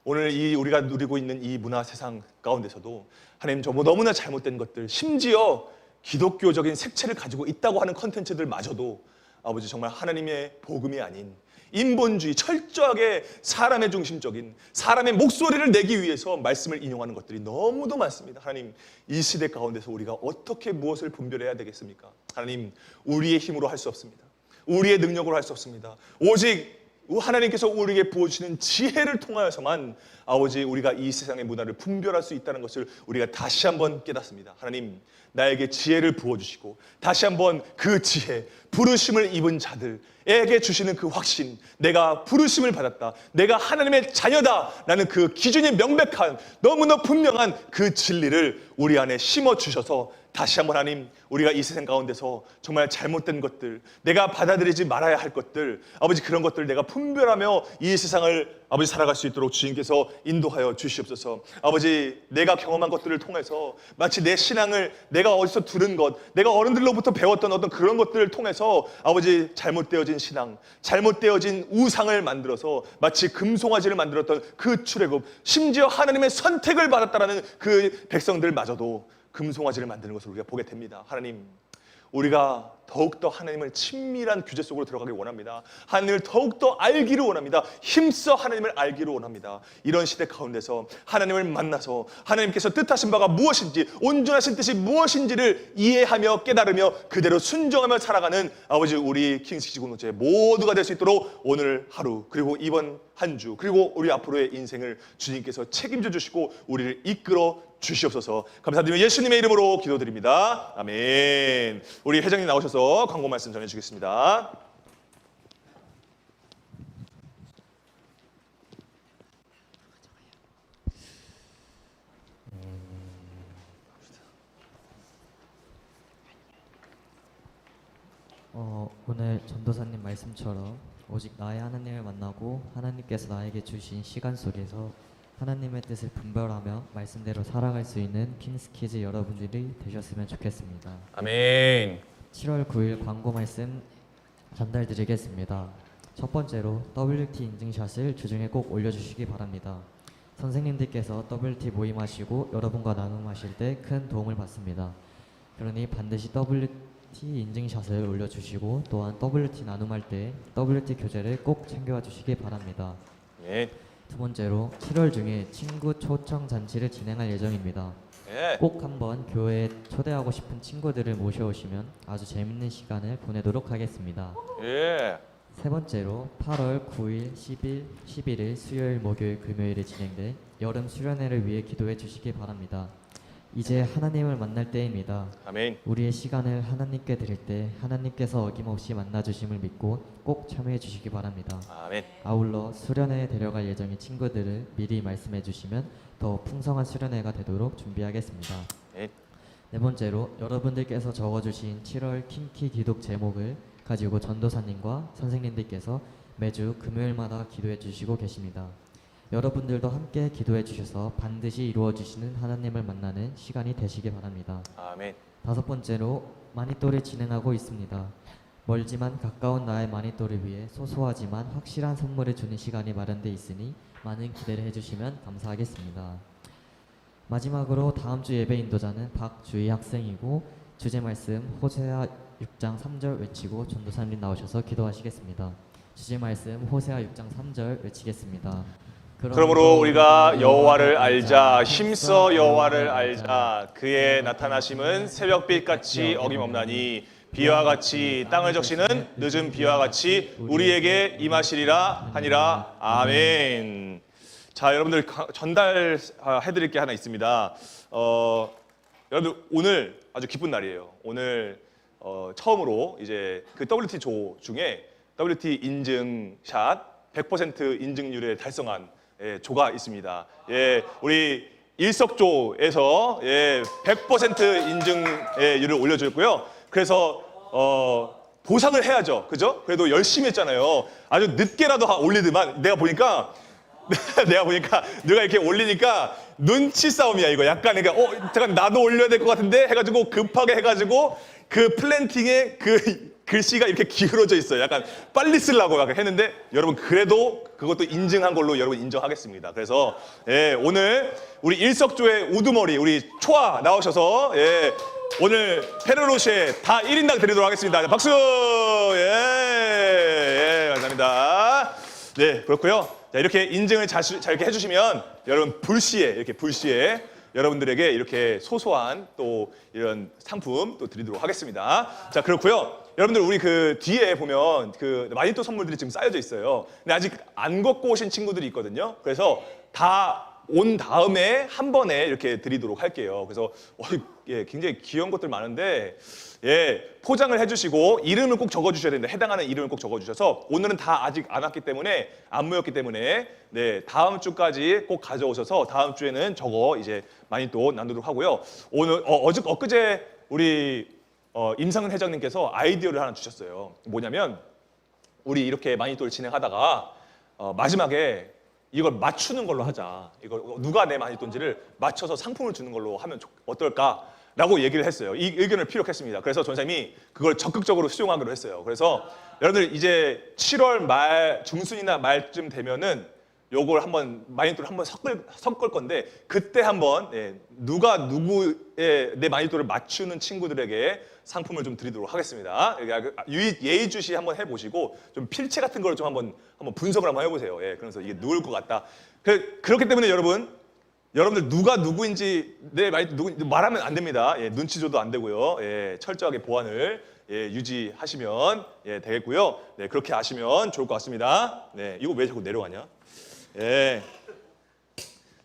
오늘 우리가 누리고 있는 이 문화 세상 가운데서도 하나님, 너무나 잘못된 것들, 심지어 기독교적인 색채를 가지고 있다고 하는 컨텐츠들마저도 아버지 정말 하나님의 복음이 아닌 인본주의, 철저하게 사람의 중심적인 사람의 목소리를 내기 위해서 말씀을 인용하는 것들이 너무도 많습니다. 하나님, 이 시대 가운데서 우리가 어떻게 무엇을 분별해야 되겠습니까? 하나님, 우리의 힘으로 할 수 없습니다. 우리의 능력으로 할 수 없습니다. 오직 하나님께서 우리에게 부어주시는 지혜를 통하여서만 아버지, 우리가 이 세상의 문화를 분별할 수 있다는 것을 우리가 다시 한번 깨닫습니다. 하나님, 나에게 지혜를 부어주시고 다시 한번 그 지혜, 부르심을 입은 자들에게 주시는 그 확신, 내가 부르심을 받았다, 내가 하나님의 자녀다라는 그 기준이 명백한, 너무나 분명한 그 진리를 우리 안에 심어주셔서 다시 한번 하나님, 우리가 이 세상 가운데서 정말 잘못된 것들, 내가 받아들이지 말아야 할 것들, 아버지 그런 것들을 내가 분별하며 이 세상을 아버지 살아갈 수 있도록 주님께서 인도하여 주시옵소서. 아버지, 내가 경험한 것들을 통해서 마치 내 신앙을 내가 어디서 들은 것, 내가 어른들로부터 배웠던 어떤 그런 것들을 통해서 아버지 잘못되어진 신앙, 잘못되어진 우상을 만들어서 마치 금송아지를 만들었던 그 출애굽, 심지어 하나님의 선택을 받았다라는 그 백성들마저도 금송아지를 만드는 것을 우리가 보게 됩니다. 하나님, 우리가 더욱더 하나님을 친밀한 규제 속으로 들어가길 원합니다. 하나님을 더욱더 알기를 원합니다. 힘써 하나님을 알기를 원합니다. 이런 시대 가운데서 하나님을 만나서 하나님께서 뜻하신 바가 무엇인지, 온전하신 뜻이 무엇인지를 이해하며 깨달으며 그대로 순종하며 살아가는 아버지, 우리 킹스키즈 공동체 모두가 될 수 있도록 오늘 하루, 그리고 이번 한 주, 그리고 우리 앞으로의 인생을 주님께서 책임져 주시고 우리를 이끌어 주시옵소서. 감사드리며 예수님의 이름으로 기도드립니다. 아멘. 우리 회장님 나오셔서 광고 말씀 전해주겠습니다. 오늘 전도사님 말씀처럼 오직 나의 하나님을 만나고 하나님께서 나에게 주신 시간 속에서 하나님의 뜻을 분별하며 말씀대로 살아갈 수 있는 킹스키즈 여러분들이 되셨으면 좋겠습니다. 아멘. 7월 9일 광고 말씀 전달드리겠습니다. 첫 번째로 WT 인증샷을 주중에 꼭 올려주시기 바랍니다. 선생님들께서 WT 모임하시고 여러분과 나눔하실 때 큰 도움을 받습니다. 그러니 반드시 WT 인증샷을 올려주시고 또한 WT 나눔할 때 WT 교재를 꼭 챙겨와 주시기 바랍니다. 예. 두 번째로 7월 중에 친구 초청 잔치를 진행할 예정입니다. 예. 꼭 한번 교회에 초대하고 싶은 친구들을 모셔오시면 아주 재밌는 시간을 보내도록 하겠습니다. 예. 세 번째로 8월 9일, 10일, 11일 수요일, 목요일, 금요일에 진행된 여름 수련회를 위해 기도해 주시기 바랍니다. 이제 하나님을 만날 때입니다. 아멘. 우리의 시간을 하나님께 드릴 때 하나님께서 어김없이 만나주심을 믿고 꼭 참여해 주시기 바랍니다. 아멘. 아울러 수련회에 데려갈 예정인 친구들을 미리 말씀해 주시면 더 풍성한 수련회가 되도록 준비하겠습니다. 네. 네 번째로 여러분들께서 적어주신 7월 킹키 기독 제목을 가지고 전도사님과 선생님들께서 매주 금요일마다 기도해 주시고 계십니다. 여러분들도 함께 기도해 주셔서 반드시 이루어 주시는 하나님을 만나는 시간이 되시기 바랍니다. 아멘. 다섯 번째로 마니또를 진행하고 있습니다. 멀지만 가까운 나의 마니또를 위해 소소하지만 확실한 선물을 주는 시간이 마련돼 있으니 많은 기대를 해주시면 감사하겠습니다. 마지막으로 다음 주 예배 인도자는 박주희 학생이고 주제 말씀 호세아 6장 3절 외치고 전도사님 나오셔서 기도하시겠습니다. 주제 말씀 호세아 6장 3절 외치겠습니다. 그러므로 우리가 여호와를 알자, 힘써 여호와를 알자. 그의 나타나심은 새벽빛같이 어김없나니 비와 같이 땅을 적시는 늦은 비와 같이 우리에게 임하시리라 하니라. 아멘. 자, 여러분들 전달해드릴 게 하나 있습니다. 여러분들 오늘 아주 기쁜 날이에요. 오늘 처음으로 이제 그 WT 조 중에 WT 인증샷 100% 인증률에 달성한 조가 있습니다. 예, 우리 일석조에서 100% 인증률을 올려줬고요. 그래서 보상을 해야죠, 그죠? 그래도 열심히 했잖아요. 아주 늦게라도 올리더만 내가 보니까 누가 이렇게 올리니까 눈치 싸움이야 이거. 약간 그러니까 잠깐 나도 올려야 될 것 같은데 해가지고 급하게 해가지고 그 플랜팅에 그 글씨가 이렇게 기울어져 있어요. 약간 빨리 쓰려고 약간 했는데 여러분 그래도 그것도 인증한 걸로 여러분 인정하겠습니다. 그래서 오늘 우리 일석조의 우두머리 우리 초아 나오셔서 오늘 페르로시에 다 1인당 드리도록 하겠습니다. 박수! 감사합니다. 네, 그렇고요. 자, 이렇게 인증을 잘 이렇게 해주시면 여러분 불시에 여러분들에게 이렇게 소소한 또 이런 상품 또 드리도록 하겠습니다. 자, 그렇고요. 여러분들 우리 그 뒤에 보면 그 마니또 선물들이 지금 쌓여져 있어요. 근데 아직 안 갖고 오신 친구들이 있거든요. 그래서 다 온 다음에 한 번에 이렇게 드리도록 할게요. 그래서 굉장히 귀여운 것들 많은데 포장을 해주시고 이름을 꼭 적어주셔야 됩니다. 해당하는 이름을 꼭 적어주셔서 오늘은 다 아직 안 왔기 때문에 안 모였기 때문에 다음 주까지 꼭 가져오셔서 다음 주에는 저거 이제 마니또 나누도록 하고요. 오늘 엊그제 우리 임상은 회장님께서 아이디어를 하나 주셨어요. 뭐냐면 우리 이렇게 마니또를 진행하다가 마지막에 이걸 맞추는 걸로 하자. 이걸 누가 내 마니또인지를 맞춰서 상품을 주는 걸로 하면 어떨까라고 얘기를 했어요. 이 의견을 피력했습니다. 그래서 전사님이 그걸 적극적으로 수용하기로 했어요. 그래서 여러분들 이제 7월 말 중순이나 말쯤 되면은 요걸 한번 마니또를 한번 섞을 건데 그때 한번 누가 누구의 내 마니또를 맞추는 친구들에게 상품을 좀 드리도록 하겠습니다. 예의주시 한번 해보시고 좀 필체 같은 걸 좀 한번 분석을 한번 해보세요. 그래서 이게 누굴 것 같다. 그렇기 때문에 여러분들 누가 누구인지 내 마니또 누구 말하면 안 됩니다. 눈치 줘도 안 되고요. 철저하게 보안을 유지하시면 되겠고요. 그렇게 아시면 좋을 것 같습니다. 이거 왜 자꾸 내려가냐?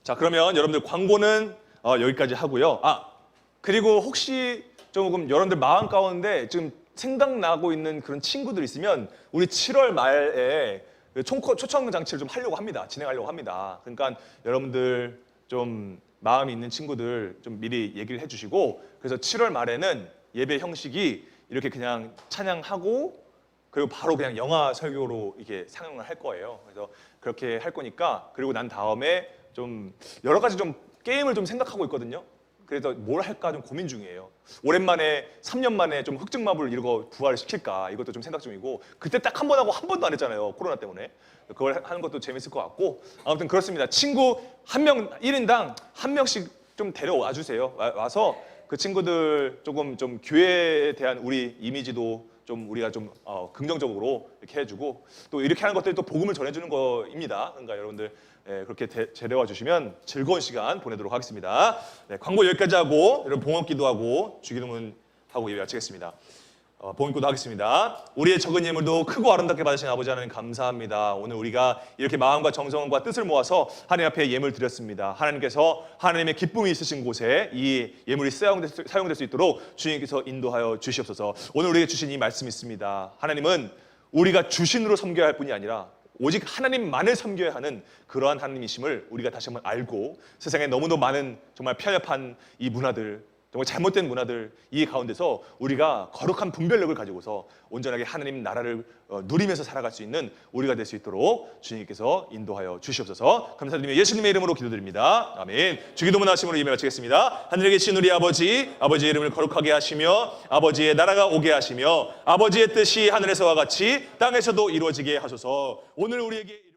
자, 그러면 여러분들 광고는 여기까지 하고요. 그리고 혹시 조금 여러분들 마음 가운데 지금 생각나고 있는 그런 친구들 있으면 우리 7월 말에 초청 장치를 좀 하려고 합니다. 진행하려고 합니다. 그러니까 여러분들 좀 마음이 있는 친구들 좀 미리 얘기를 해주시고 그래서 7월 말에는 예배 형식이 이렇게 그냥 찬양하고 그리고 바로 그냥 영화 설교로 이렇게 상영을 할 거예요. 그래서 그렇게 할 거니까 그리고 난 다음에 좀 여러 가지 좀 게임을 좀 생각하고 있거든요. 그래서 뭘 할까 좀 고민 중이에요. 오랜만에 3년 만에 좀 흑증마블 이거 부활을 시킬까 이것도 좀 생각 중이고 그때 딱 한 번 하고 한 번도 안 했잖아요. 코로나 때문에. 그걸 하는 것도 재밌을 것 같고 아무튼 그렇습니다. 친구 한 명 1인당 한 명씩 좀 데려와 주세요. 와서 그 친구들 조금 좀 교회에 대한 우리 이미지도 좀 우리가 좀 긍정적으로 이렇게 해주고 또 이렇게 하는 것들이 또 복음을 전해주는 거입니다. 그러니까 여러분들 그렇게 데려와 주시면 즐거운 시간 보내도록 하겠습니다. 네, 광고 여기까지 하고 여러분 봉헌기도 하고 주기도문 하고 예배 마치겠습니다. 봉헌기도 하겠습니다. 우리의 적은 예물도 크고 아름답게 받으신 아버지 하나님 감사합니다. 오늘 우리가 이렇게 마음과 정성과 뜻을 모아서 하나님 앞에 예물 드렸습니다. 하나님께서 하나님의 기쁨이 있으신 곳에 이 예물이 사용될 수 있도록 주님께서 인도하여 주시옵소서. 오늘 우리에게 주신 이 말씀이 있습니다. 하나님은 우리가 주신으로 섬겨야 할 뿐이 아니라 오직 하나님만을 섬겨야 하는 그러한 하나님이심을 우리가 다시 한번 알고 세상에 너무도 많은 정말 편협한 이 문화들 정말 잘못된 문화들 이 가운데서 우리가 거룩한 분별력을 가지고서 온전하게 하나님 나라를 누리면서 살아갈 수 있는 우리가 될 수 있도록 주님께서 인도하여 주시옵소서. 감사드리며 예수님의 이름으로 기도드립니다. 아멘. 주기도문 하심으로 예배 마치겠습니다. 하늘에 계신 우리 아버지, 아버지의 이름을 거룩하게 하시며 아버지의 나라가 오게 하시며 아버지의 뜻이 하늘에서와 같이 땅에서도 이루어지게 하소서. 오늘 우리에게